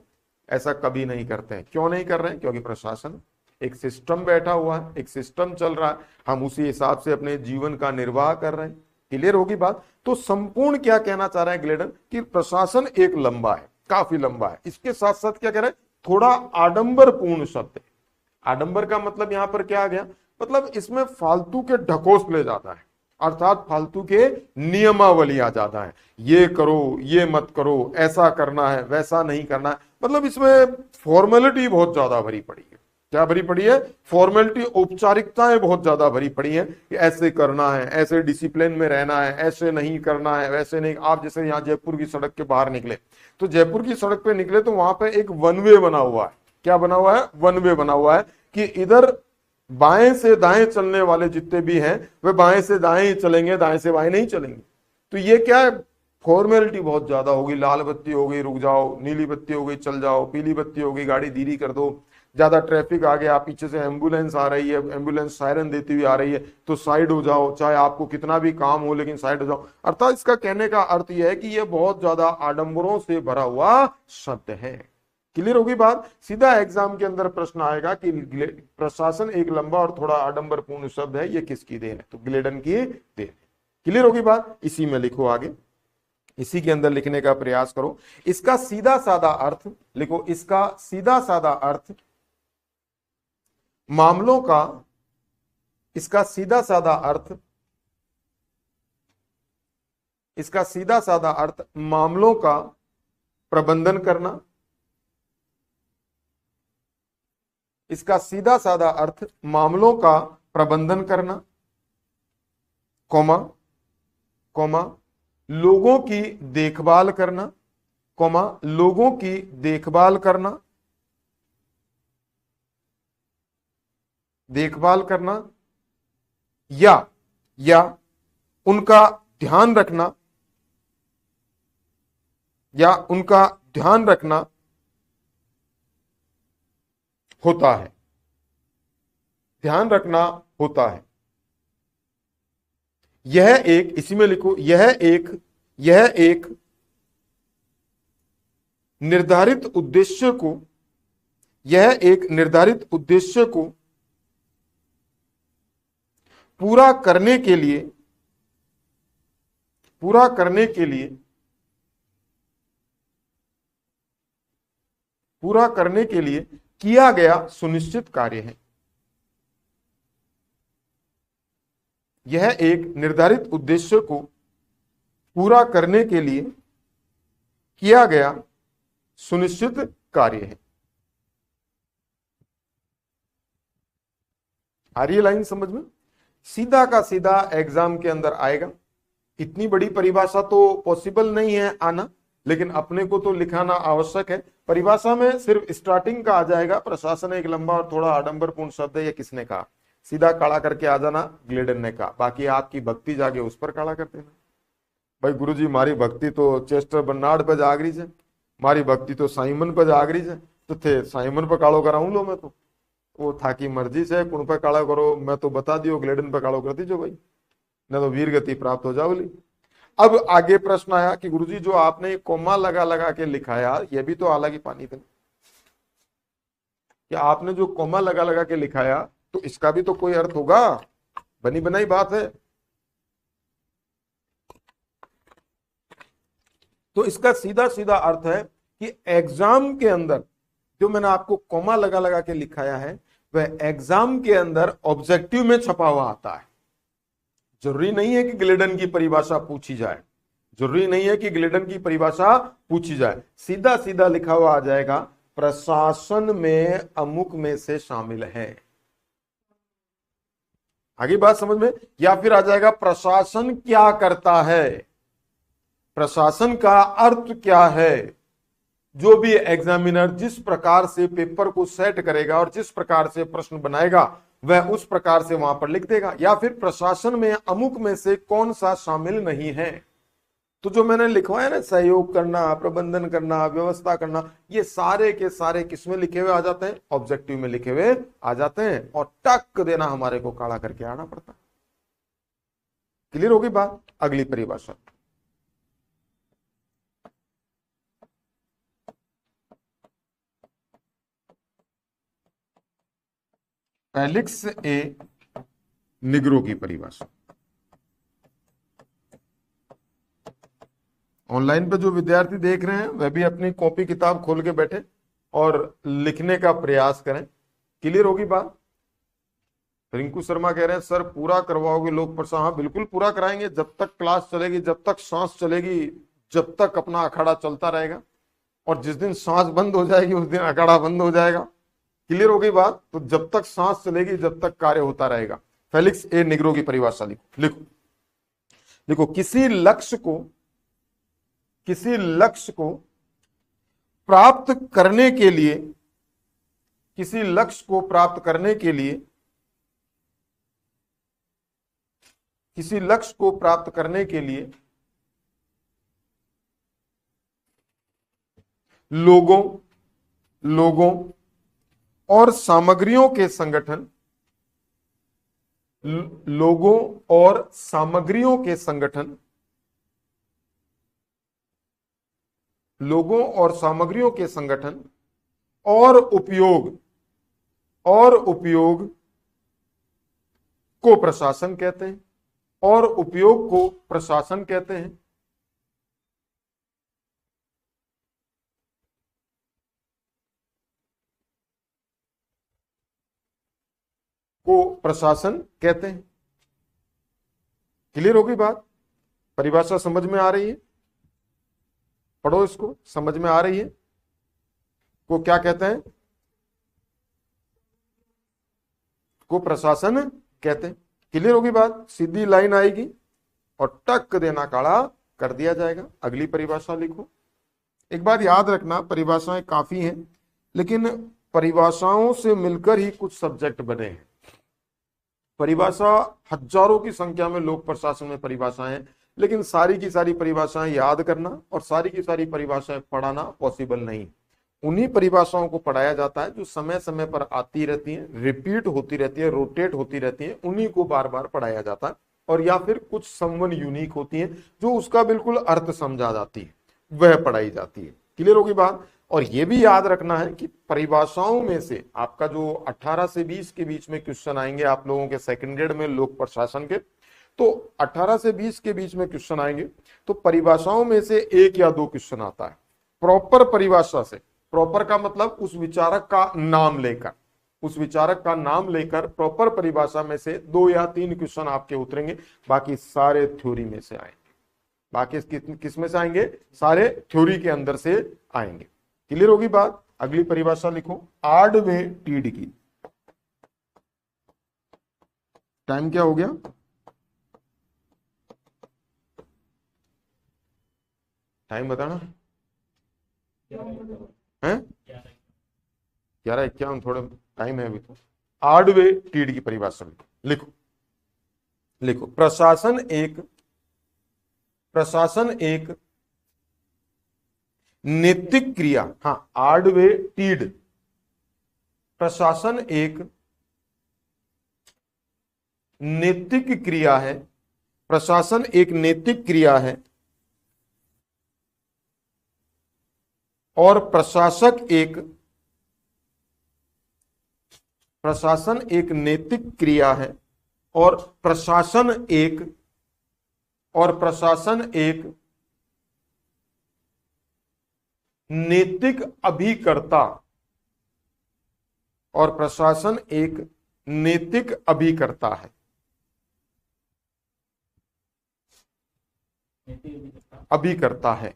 ऐसा कभी नहीं करते हैं। क्यों नहीं कर रहे हैं? क्योंकि प्रशासन एक सिस्टम बैठा हुआ है, एक सिस्टम चल रहा है, हम उसी हिसाब से अपने जीवन का निर्वाह कर रहे हैं। क्लियर होगी बात? तो संपूर्ण क्या कहना चाह रहे हैं ग्लेडन कि प्रशासन एक लंबा है, काफी लंबा है। इसके साथ साथ क्या कह रहे हैं? थोड़ा आडंबरपूर्ण शब्द है। आडंबर का मतलब यहां पर क्या आ गया? मतलब इसमें फालतू के ढकोसले ज्यादा है। अर्थात फालतू के नियमावलियां ज्यादा है, ये करो ये मत करो, ऐसा करना है वैसा नहीं करना है, मतलब इसमें फॉर्मेलिटी बहुत ज्यादा भरी पड़ी है। क्या भरी पड़ी है? फॉर्मेलिटी, औपचारिकताएं बहुत ज्यादा भरी पड़ी है कि ऐसे करना है, ऐसे डिसिप्लिन में रहना है, ऐसे नहीं करना है, वैसे नहीं। आप जैसे यहाँ जयपुर की सड़क के बाहर निकले, तो जयपुर की सड़क पे निकले तो वहां पे एक वन वे बना हुआ है। क्या बना हुआ है? वन वे बना हुआ है कि इधर बाएं से दाएं चलने वाले जितने भी हैं वे बाएं से दाएं ही चलेंगे, दाएं से बाएं नहीं चलेंगे। तो ये क्या है? फॉर्मेलिटी बहुत ज्यादा होगी। लाल बत्ती हो गई, रुक जाओ, नीली बत्ती हो गई, चल जाओ, पीली बत्ती हो गई, गाड़ी धीरे कर दो, ज्यादा ट्रैफिक आ गया, पीछे से एम्बुलेंस आ रही है, एम्बुलेंस सायरन देती हुई आ रही है, तो साइड हो जाओ, चाहे आपको कितना भी काम हो लेकिन साइड हो जाओ। अर्थात इसका कहने का अर्थ यह है कि यह बहुत ज्यादा आडंबरों से भरा हुआ शब्द है। क्लियर होगी बात? सीधा एग्जाम के अंदर प्रश्न आएगा कि प्रशासन एक लंबा और थोड़ा आडंबरपूर्ण शब्द है, ये किसकी देन है? तो ग्लेडन की देन। क्लियर होगी बात? इसी में लिखो आगे, इसी के अंदर लिखने का प्रयास करो। इसका सीधा साधा अर्थ लिखो, इसका सीधा साधा अर्थ मामलों का, इसका सीधा साधा अर्थ, इसका सीधा साधा अर्थ मामलों का प्रबंधन करना। इसका सीधा साधा अर्थ मामलों का प्रबंधन करना, कॉमा कॉमा लोगों की देखभाल करना, कॉमा लोगों की देखभाल करना, देखभाल करना, या उनका ध्यान रखना, या उनका ध्यान रखना होता है, ध्यान रखना होता है। यह एक, इसी में लिखो, यह एक निर्धारित उद्देश्य को, यह एक निर्धारित उद्देश्य को पूरा करने के लिए, पूरा करने के लिए, पूरा करने के लिए किया गया सुनिश्चित कार्य है। यह एक निर्धारित उद्देश्य को पूरा करने के लिए किया गया सुनिश्चित कार्य है। आ रही है लाइन समझ में? सीधा का सीधा एग्जाम के अंदर आएगा। इतनी बड़ी परिभाषा तो पॉसिबल नहीं है आना, लेकिन अपने को तो लिखाना आवश्यक है। परिभाषा में सिर्फ स्टार्टिंग का आ जाएगा, प्रशासन एक लंबा और थोड़ा आडंबरपूर्ण शब्द है, ये किसने कहा? सीधा काला करके आ जाना, ग्लेडन ने कहा। बाकी आपकी भक्ति जागे उस पर काला कर देना। भाई गुरुजी मारी भक्ति तो चेस्टर बर्नार्ड पे जाग रही है, मारी भक्ति तो साइमन पे जाग रही है, तो थे साइमन पे कालो कराऊं लो मैं तो, वो था की मर्जी से कुण पे काला करो, मैं तो बता दियो ग्लेडन पे कालो कर दीजो भाई, न तो वीर गति प्राप्त हो जाओली। अब आगे प्रश्न आया कि गुरुजी जो आपने कोमा लगा लगा के लिखाया, ये भी तो हालांकि पानी थे, कि आपने जो कोमा लगा लगा के लिखाया तो इसका भी तो कोई अर्थ होगा, बनी बनाई बात है। तो इसका सीधा सीधा अर्थ है कि एग्जाम के अंदर जो मैंने आपको कोमा लगा लगा के लिखाया है वह एग्जाम के अंदर ऑब्जेक्टिव में छपा हुआ आता है। जरूरी नहीं है कि ग्लेडन की परिभाषा पूछी जाए, जरूरी नहीं है कि ग्लेडन की परिभाषा पूछी जाए, सीधा सीधा लिखा हुआ आ जाएगा प्रशासन में अमुक में से शामिल है। आगे बात समझ में? या फिर आ जाएगा प्रशासन क्या करता है, प्रशासन का अर्थ क्या है। जो भी एग्जामिनर जिस प्रकार से पेपर को सेट करेगा और जिस प्रकार से प्रश्न बनाएगा वह उस प्रकार से वहां पर लिख देगा। या फिर प्रशासन में अमुक में से कौन सा शामिल नहीं है। तो जो मैंने लिखवाया ना, सहयोग करना, प्रबंधन करना, व्यवस्था करना, ये सारे के सारे किसमें लिखे हुए आ जाते हैं? ऑब्जेक्टिव में लिखे हुए आ जाते हैं, और टक देना हमारे को काला करके आना पड़ता है। क्लियर होगी बात? अगली परिभाषा, फेलिक्स ए निग्रो की परिभाषा। ऑनलाइन पे जो विद्यार्थी देख रहे हैं वह भी अपनी कॉपी किताब खोल के बैठे और लिखने का प्रयास करें। क्लियर होगी बात? रिंकू शर्मा कह रहे हैं सर पूरा करवाओगे लोक प्रसाद? हाँ बिल्कुल पूरा कराएंगे, जब तक क्लास चलेगी, जब तक सांस चलेगी, जब तक अपना अखाड़ा चलता रहेगा। और जिस दिन सांस बंद हो जाएगी उस दिन अखाड़ा बंद हो जाएगा। क्लियर हो गई बात? तो जब तक सांस चलेगी, जब तक कार्य होता रहेगा। फेलिक्स ए निग्रो की परिभाषा लिखो लिखो देखो, किसी लक्ष्य को प्राप्त करने के लिए, किसी लक्ष्य को प्राप्त करने के लिए, किसी लक्ष्य को प्राप्त करने के लिए लोगों और सामग्रियों के संगठन, लोगों और सामग्रियों के संगठन, लोगों और सामग्रियों के संगठन और उपयोग को प्रशासन कहते हैं, और उपयोग को प्रशासन कहते हैं। को प्रशासन कहते हैं। क्लियर हो गई बात? परिभाषा समझ में आ रही है? पढ़ो इसको, समझ में आ रही है? को क्या कहते हैं? को प्रशासन कहते हैं। क्लियर होगी बात? सीधी लाइन आएगी और टक देना काढ़ा कर दिया जाएगा। अगली परिभाषा लिखो। एक बात याद रखना, परिभाषाएं काफी हैं, लेकिन परिभाषाओं से मिलकर ही कुछ सब्जेक्ट बने हैं। परिभाषा हजारों की संख्या में लोक प्रशासन में परिभाषाएं हैं, लेकिन सारी की सारी परिभाषाएं याद करना और सारी की सारी परिभाषाएं पढ़ाना पॉसिबल नहीं। उन्हीं परिभाषाओं को पढ़ाया जाता है जो समय समय पर आती रहती हैं, रिपीट होती रहती है, रोटेट होती रहती हैं, उन्हीं को बार बार पढ़ाया जाता है। और या फिर कुछ समवन यूनिक होती हैं जो उसका बिल्कुल अर्थ समझा जाती है, वह पढ़ाई जाती है। क्लियर होगी बात? और यह भी याद रखना है कि परिभाषाओं में से आपका जो 18 से 20 के बीच में क्वेश्चन आएंगे आप लोगों के सेकंड ग्रेड में लोक प्रशासन के, तो 18 से 20 के बीच में क्वेश्चन आएंगे, तो परिभाषाओं में से 1 या 2 क्वेश्चन आता है प्रॉपर परिभाषा से। प्रॉपर का मतलब उस विचारक का नाम लेकर, उस विचारक का नाम लेकर प्रॉपर परिभाषा में से 2 या 3 क्वेश्चन आपके उतरेंगे, बाकी सारे थ्योरी में से आएंगे। बाकी किस में से आएंगे? सारे थ्योरी के अंदर से आएंगे। क्लियर होगी बात? अगली परिभाषा लिखो, आडवे टीड की। टाइम क्या हो गया? टाइम बताना है? 11:51, थोड़ा टाइम है अभी तो। आडवे टीड की परिभाषा लिखो लिखो। प्रशासन एक नैतिक क्रिया। हाँ, आडवे टीड, प्रशासन एक नैतिक क्रिया है। प्रशासन एक नैतिक क्रिया है और प्रशासन एक नैतिक क्रिया है और प्रशासन एक नैतिक अभिकर्ता, और प्रशासन एक नैतिक अभिकर्ता है। अभिकर्ता है,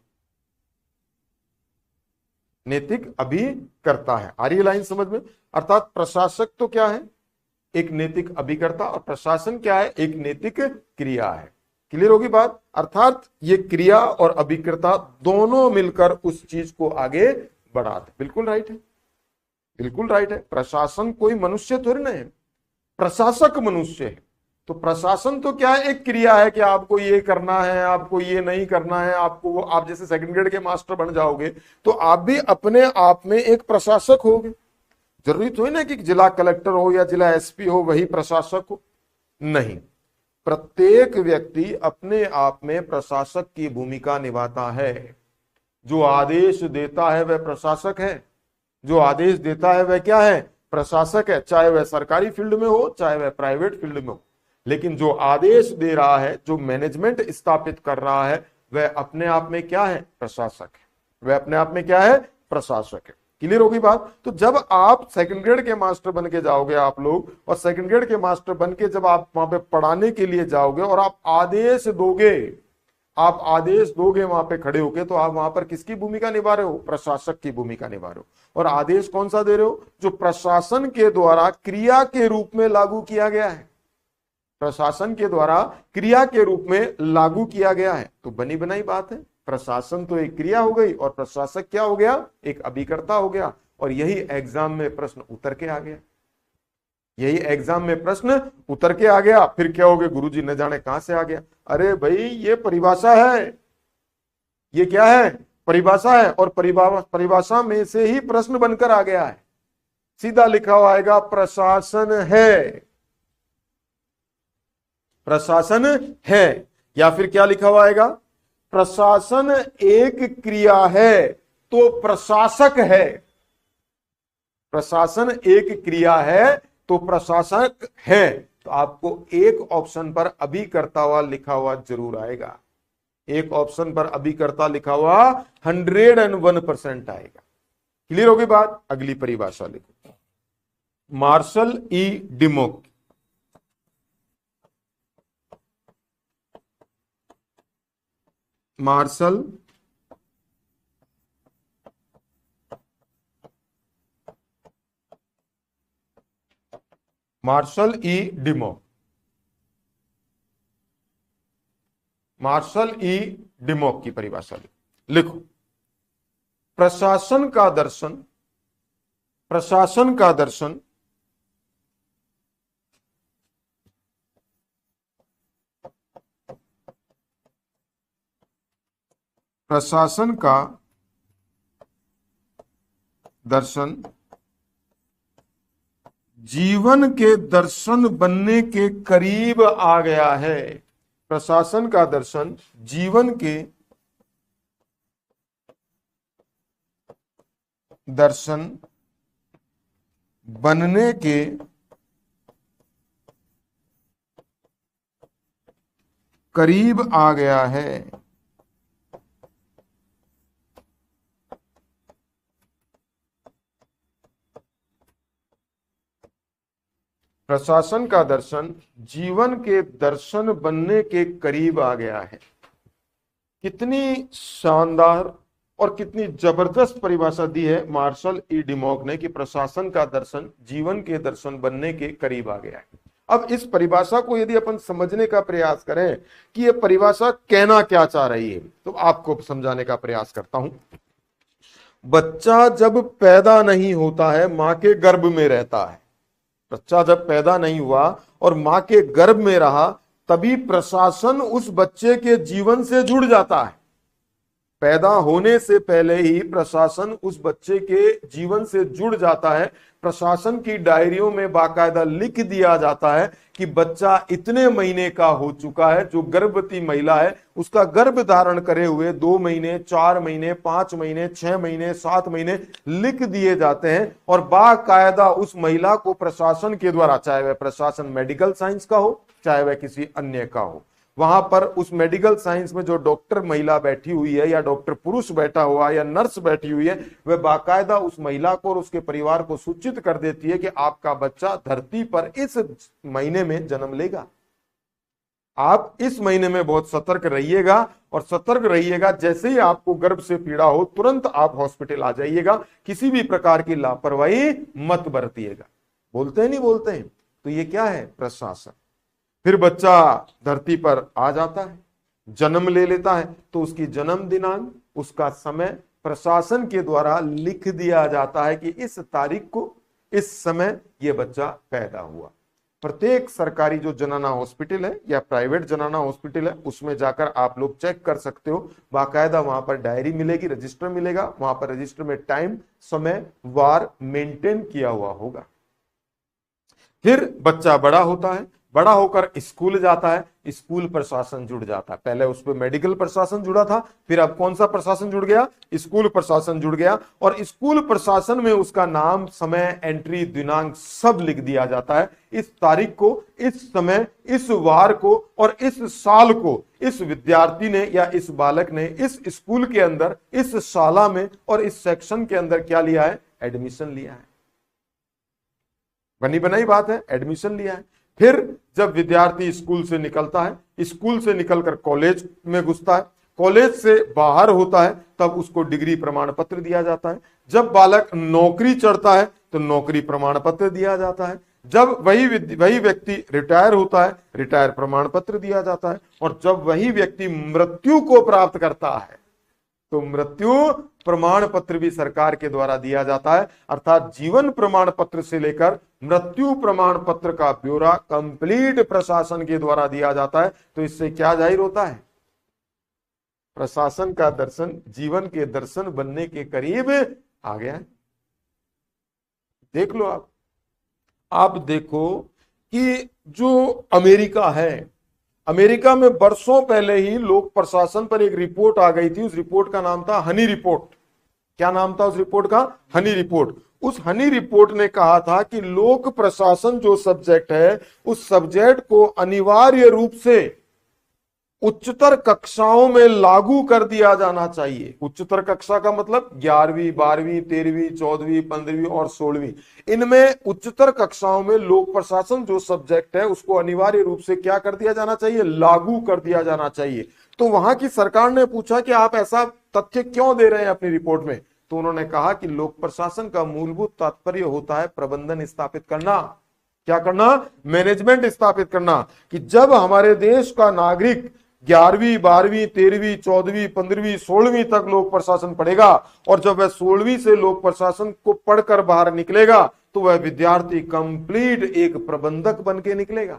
नैतिक अभिकर्ता है। आ रही है लाइन समझ में? अर्थात प्रशासक तो क्या है? एक नैतिक अभिकर्ता, और प्रशासन क्या है? एक नैतिक क्रिया है। क्लियर होगी बात? अर्थात ये क्रिया और अभिकर्ता दोनों मिलकर उस चीज को आगे बढ़ाते। बिल्कुल राइट है, बिल्कुल राइट है। प्रशासन कोई मनुष्य थोड़ी ना है, प्रशासक मनुष्य है। तो प्रशासन तो क्या है? एक क्रिया है कि आपको ये करना है, आपको ये नहीं करना है, आपको आप जैसे सेकंड ग्रेड के मास्टर बन जाओगे तो आप भी अपने आप में एक प्रशासक होगे। जरूरी तो है ना कि जिला कलेक्टर हो या जिला एसपी हो वही प्रशासक हो, नहीं। प्रत्येक व्यक्ति अपने आप में प्रशासक की भूमिका निभाता है। जो आदेश देता है वह प्रशासक है, जो आदेश देता है वह क्या है? प्रशासक है, चाहे वह सरकारी फील्ड में हो चाहे वह प्राइवेट फील्ड में हो। लेकिन जो आदेश दे रहा है, जो मैनेजमेंट स्थापित कर रहा है, वह अपने आप में क्या है? प्रशासक है। वह अपने आप में क्या है? प्रशासक है। क्लियर होगी बात। तो जब आप सेकंड ग्रेड के मास्टर बन के जाओगे आप लोग, और सेकंड ग्रेड के मास्टर बन के जब आप वहां पे पढ़ाने के लिए जाओगे और आप आदेश दोगे वहां पे खड़े होके, तो आप वहां पर किसकी भूमिका निभा रहे हो? प्रशासक की भूमिका निभा रहे हो। और आदेश कौन सा दे रहे हो? जो प्रशासन के द्वारा क्रिया के रूप में लागू किया गया है, प्रशासन के द्वारा क्रिया के रूप में लागू किया गया है। तो बनी बनाई बात है, प्रशासन तो एक क्रिया हो गई और प्रशासक क्या हो गया? एक अभिकर्ता हो गया। और यही एग्जाम में प्रश्न उतर के आ गया, यही एग्जाम में प्रश्न उतर के आ गया। फिर क्या हो गया? गुरुजी न जाने कहां से आ गया। अरे भाई ये परिभाषा है, ये क्या है? परिभाषा है। और परिभाषा में से ही प्रश्न बनकर आ गया है। सीधा लिखा हुआ आएगा प्रशासन है, प्रशासन है। या फिर क्या लिखा हुआ आएगा? प्रशासन एक क्रिया है तो प्रशासक है। प्रशासन एक क्रिया है तो प्रशासक है। तो आपको एक ऑप्शन पर अभिकर्ता हुआ लिखा हुआ जरूर आएगा, एक ऑप्शन पर अभिकर्ता लिखा हुआ 101% आएगा। क्लियर होगी बात। अगली परिभाषा लिखो, Marshall E Dimock. Marshall E Dimock, Marshall E Dimock की परिभाषा लिखो। प्रशासन का दर्शन, प्रशासन का दर्शन प्रशासन का दर्शन जीवन के दर्शन बनने के करीब आ गया है। प्रशासन का दर्शन जीवन के दर्शन बनने के करीब आ गया है। प्रशासन का दर्शन जीवन के दर्शन बनने के करीब आ गया है। कितनी शानदार और कितनी जबरदस्त परिभाषा दी है मार्शल ई डिमोक ने कि प्रशासन का दर्शन जीवन के दर्शन बनने के करीब आ गया है। अब इस परिभाषा को यदि अपन समझने का प्रयास करें कि यह परिभाषा कहना क्या चाह रही है, तो आपको समझाने का प्रयास करता हूं। बच्चा जब पैदा नहीं होता है, मां के गर्भ में रहता है, बच्चा जब पैदा नहीं हुआ और मां के गर्भ में रहा, तभी प्रशासन उस बच्चे के जीवन से जुड़ जाता है। पैदा होने से पहले ही प्रशासन उस बच्चे के जीवन से जुड़ जाता है। प्रशासन की डायरियों में बाकायदा लिख दिया जाता है कि बच्चा इतने महीने का हो चुका है। जो गर्भवती महिला है उसका गर्भ धारण करे हुए 2 महीने, 4 महीने, 5 महीने, 6 महीने, 7 महीने लिख दिए जाते हैं। और बाकायदा उस महिला को प्रशासन के द्वारा, चाहे वह प्रशासन मेडिकल साइंस का हो चाहे वह किसी अन्य का हो, वहां पर उस मेडिकल साइंस में जो डॉक्टर महिला बैठी हुई है या डॉक्टर पुरुष बैठा हुआ या नर्स बैठी हुई है, वह बाकायदा उस महिला को और उसके परिवार को सूचित कर देती है कि आपका बच्चा धरती पर इस महीने में जन्म लेगा। आप इस महीने में बहुत सतर्क रहिएगा, और सतर्क रहिएगा। जैसे ही आपको गर्भ से पीड़ा हो तुरंत आप हॉस्पिटल आ जाइएगा, किसी भी प्रकार की लापरवाही मत बरतिएगा। बोलते हैं नहीं बोलते हैं? तो ये क्या है? प्रशासन। फिर बच्चा धरती पर आ जाता है, जन्म ले लेता है, तो उसकी जन्म दिनांक, उसका समय प्रशासन के द्वारा लिख दिया जाता है कि इस तारीख को, इस समय यह बच्चा पैदा हुआ। प्रत्येक सरकारी जो जनाना हॉस्पिटल है या प्राइवेट जनाना हॉस्पिटल है, उसमें जाकर आप लोग चेक कर सकते हो। बाकायदा वहां पर डायरी मिलेगी, रजिस्टर मिलेगा, वहां पर रजिस्टर में टाइम, समय, वार मेंटेन किया हुआ होगा। फिर बच्चा बड़ा होता है, बड़ा होकर स्कूल जाता है, स्कूल प्रशासन जुड़ जाता है। पहले उस पर मेडिकल प्रशासन जुड़ा था, फिर अब कौन सा प्रशासन जुड़ गया? स्कूल प्रशासन जुड़ गया। और स्कूल प्रशासन में उसका नाम, समय, एंट्री, दिनांक सब लिख दिया जाता है। इस तारीख को, इस समय, इस वार को और इस साल को इस विद्यार्थी ने या इस बालक ने इस स्कूल के अंदर, इस शाला में और इस सेक्शन के अंदर क्या लिया है? एडमिशन लिया है। बनी बनाई बात है, एडमिशन लिया है। फिर जब विद्यार्थी स्कूल से निकलता है, स्कूल से निकलकर कॉलेज में घुसता है, कॉलेज से बाहर होता है, तब उसको डिग्री प्रमाण पत्र दिया जाता है। जब बालक नौकरी चढ़ता है तो नौकरी प्रमाण पत्र दिया जाता है। जब वही व्यक्ति रिटायर होता है, रिटायर प्रमाण पत्र दिया जाता है। और जब वही व्यक्ति मृत्यु को प्राप्त करता है तो मृत्यु प्रमाण पत्र भी सरकार के द्वारा दिया जाता है। अर्थात जीवन प्रमाण पत्र से लेकर मृत्यु प्रमाण पत्र का ब्यौरा कंप्लीट प्रशासन के द्वारा दिया जाता है। तो इससे क्या जाहिर होता है? प्रशासन का दर्शन जीवन के दर्शन बनने के करीब आ गया है। देख लो आप देखो कि जो अमेरिका है, अमेरिका में वर्षों पहले ही लोक प्रशासन पर एक रिपोर्ट आ गई थी। उस रिपोर्ट का नाम था हनी रिपोर्ट। क्या नाम था उस रिपोर्ट का? हनी रिपोर्ट। उस हनी रिपोर्ट ने कहा था कि लोक प्रशासन जो सब्जेक्ट है, उस सब्जेक्ट को अनिवार्य रूप से उच्चतर कक्षाओं में लागू कर दिया जाना चाहिए। उच्चतर कक्षा का मतलब 11वीं, 12वीं, 13वीं, 14वीं, 15वीं और 16वीं, इनमें उच्चतर कक्षाओं में लोक प्रशासन जो सब्जेक्ट है उसको अनिवार्य रूप से क्या कर दिया जाना चाहिए? लागू कर दिया जाना चाहिए। तो वहां की सरकार ने पूछा कि आप ऐसा तथ्य क्यों दे रहे हैं अपनी रिपोर्ट में? तो उन्होंने कहा कि लोक प्रशासन का मूलभूत तात्पर्य होता है प्रबंधन स्थापित करना। क्या करना? मैनेजमेंट स्थापित करना। कि जब हमारे देश का नागरिक 11वीं, 12वीं, 13वीं, 14वीं, 15वीं, 16वीं तक लोक प्रशासन पढ़ेगा और जब वह 16वीं से लोक प्रशासन को पढ़कर बाहर निकलेगा तो वह विद्यार्थी कंप्लीट एक प्रबंधक बन के निकलेगा।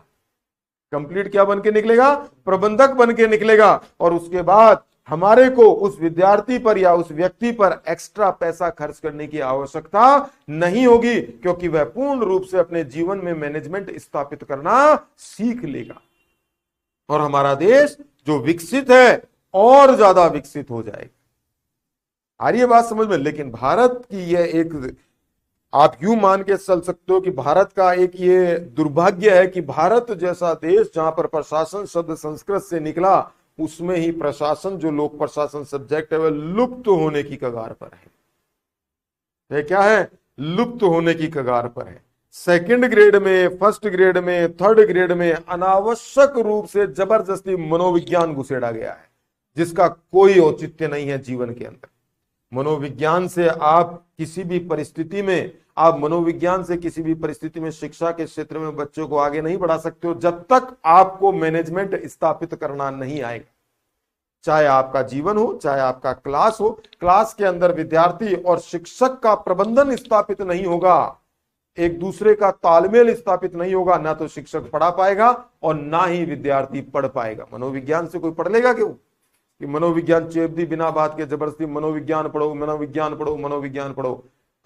कंप्लीट क्या बन के निकलेगा? प्रबंधक बन के निकलेगा। और उसके बाद हमारे को उस विद्यार्थी पर या उस व्यक्ति पर एक्स्ट्रा पैसा खर्च करने की आवश्यकता नहीं होगी, क्योंकि वह पूर्ण रूप से अपने जीवन में मैनेजमेंट स्थापित करना सीख लेगा और हमारा देश जो विकसित है और ज्यादा विकसित हो जाएगा। आ रही है बात समझ में? लेकिन भारत की यह एक, आप यूं मान के चल सकते हो कि भारत का एक ये दुर्भाग्य है कि भारत जैसा देश जहां पर प्रशासन शब्द संस्कृत से निकला, उसमें ही प्रशासन जो लोक प्रशासन सब्जेक्ट है वह लुप्त होने की कगार पर है। यह क्या है? लुप्त होने की कगार पर है। सेकंड ग्रेड में, फर्स्ट ग्रेड में, थर्ड ग्रेड में अनावश्यक रूप से जबरदस्ती मनोविज्ञान घुसेड़ा गया है, जिसका कोई औचित्य नहीं है जीवन के अंदर। मनोविज्ञान से आप किसी भी परिस्थिति में, आप मनोविज्ञान से किसी भी परिस्थिति में शिक्षा के क्षेत्र में बच्चों को आगे नहीं बढ़ा सकते हो जब तक आपको मैनेजमेंट स्थापित करना नहीं आएगा। चाहे आपका जीवन हो, चाहे आपका क्लास हो, क्लास के अंदर विद्यार्थी और शिक्षक का प्रबंधन स्थापित नहीं होगा, एक दूसरे का तालमेल स्थापित नहीं होगा, ना तो शिक्षक पढ़ा पाएगा और ना ही विद्यार्थी पढ़ पाएगा। मनोविज्ञान से कोई पढ़ लेगा क्यों? कि मनोविज्ञान चेप दी बिना बात के जबरदस्ती मनोविज्ञान पढ़ो, मनोविज्ञान पढ़ो, मनोविज्ञान पढ़ो,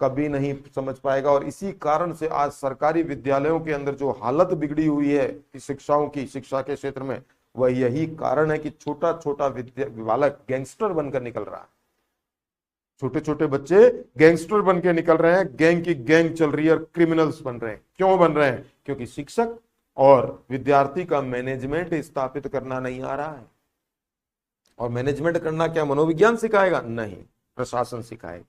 कभी नहीं समझ पाएगा। और इसी कारण से आज सरकारी विद्यालयों के अंदर जो हालत बिगड़ी हुई है कि शिक्षाओं की, शिक्षा के क्षेत्र में, वह यही कारण है कि छोटा छोटा बालक गैंगस्टर बनकर निकल रहा है। छोटे छोटे बच्चे गैंगस्टर बन के निकल रहे हैं, गैंग की गैंग चल रही है और क्रिमिनल्स बन रहे हैं। क्यों बन रहे हैं? क्योंकि शिक्षक और विद्यार्थी का मैनेजमेंट स्थापित करना नहीं आ रहा है। और मैनेजमेंट करना क्या मनोविज्ञान सिखाएगा? नहीं, प्रशासन सिखाएगा।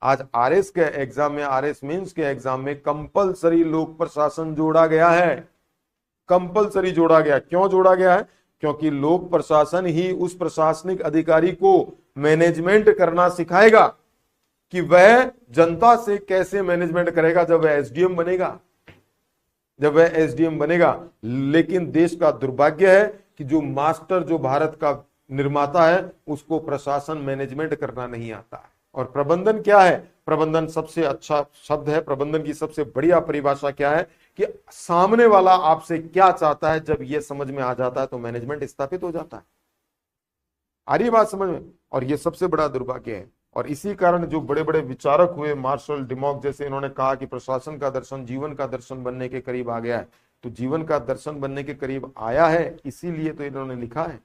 आज आरएस के एग्जाम में, आरएस मेंस के एग्जाम में कंपलसरी लोक प्रशासन जोड़ा गया है। कंपलसरी जोड़ा गया। क्यों जोड़ा गया है? क्योंकि लोक प्रशासन ही उस प्रशासनिक अधिकारी को मैनेजमेंट करना सिखाएगा कि वह जनता से कैसे मैनेजमेंट करेगा जब वह एसडीएम बनेगा, जब वह एसडीएम बनेगा। लेकिन देश का दुर्भाग्य है कि जो मास्टर, जो भारत का निर्माता है, उसको प्रशासन मैनेजमेंट करना नहीं आता है। और प्रबंधन क्या है? प्रबंधन सबसे अच्छा शब्द है। प्रबंधन की सबसे बढ़िया परिभाषा क्या है कि सामने वाला आपसे क्या चाहता है, जब यह समझ में आ जाता है तो मैनेजमेंट स्थापित हो जाता है। आ रही बात समझ में? और यह सबसे बड़ा दुर्भाग्य है। और इसी कारण जो बड़े बड़े विचारक हुए, मार्शल डिमॉक जैसे, इन्होंने कहा कि प्रशासन का दर्शन जीवन का दर्शन बनने के करीब आ गया है। तो जीवन का दर्शन बनने के करीब आया है, इसीलिए तो इन्होंने लिखा है।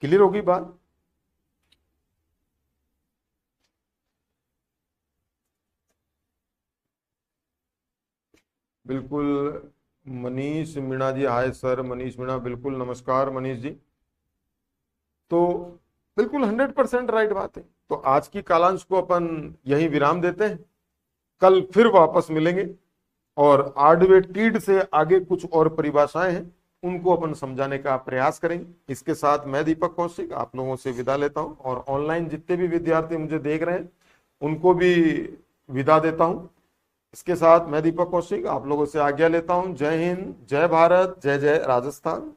क्लियर होगी बात? बिल्कुल। मनीष मीणा जी, हाय सर। मनीष मीणा, बिल्कुल नमस्कार मनीष जी। तो बिल्कुल 100% राइट बात है। तो आज की कालांश को अपन यही विराम देते हैं, कल फिर वापस मिलेंगे और आडवे टीड से आगे कुछ और परिभाषाएं हैं उनको अपन समझाने का प्रयास करेंगे। इसके साथ मैं दीपक कौशिक आप लोगों से विदा लेता हूं और ऑनलाइन जितने भी विद्यार्थी मुझे देख रहे हैं उनको भी विदा देता हूं। इसके साथ मैं दीपक कौशिक आप लोगों से आज्ञा लेता हूं। जय हिंद, जय भारत, जय जय राजस्थान।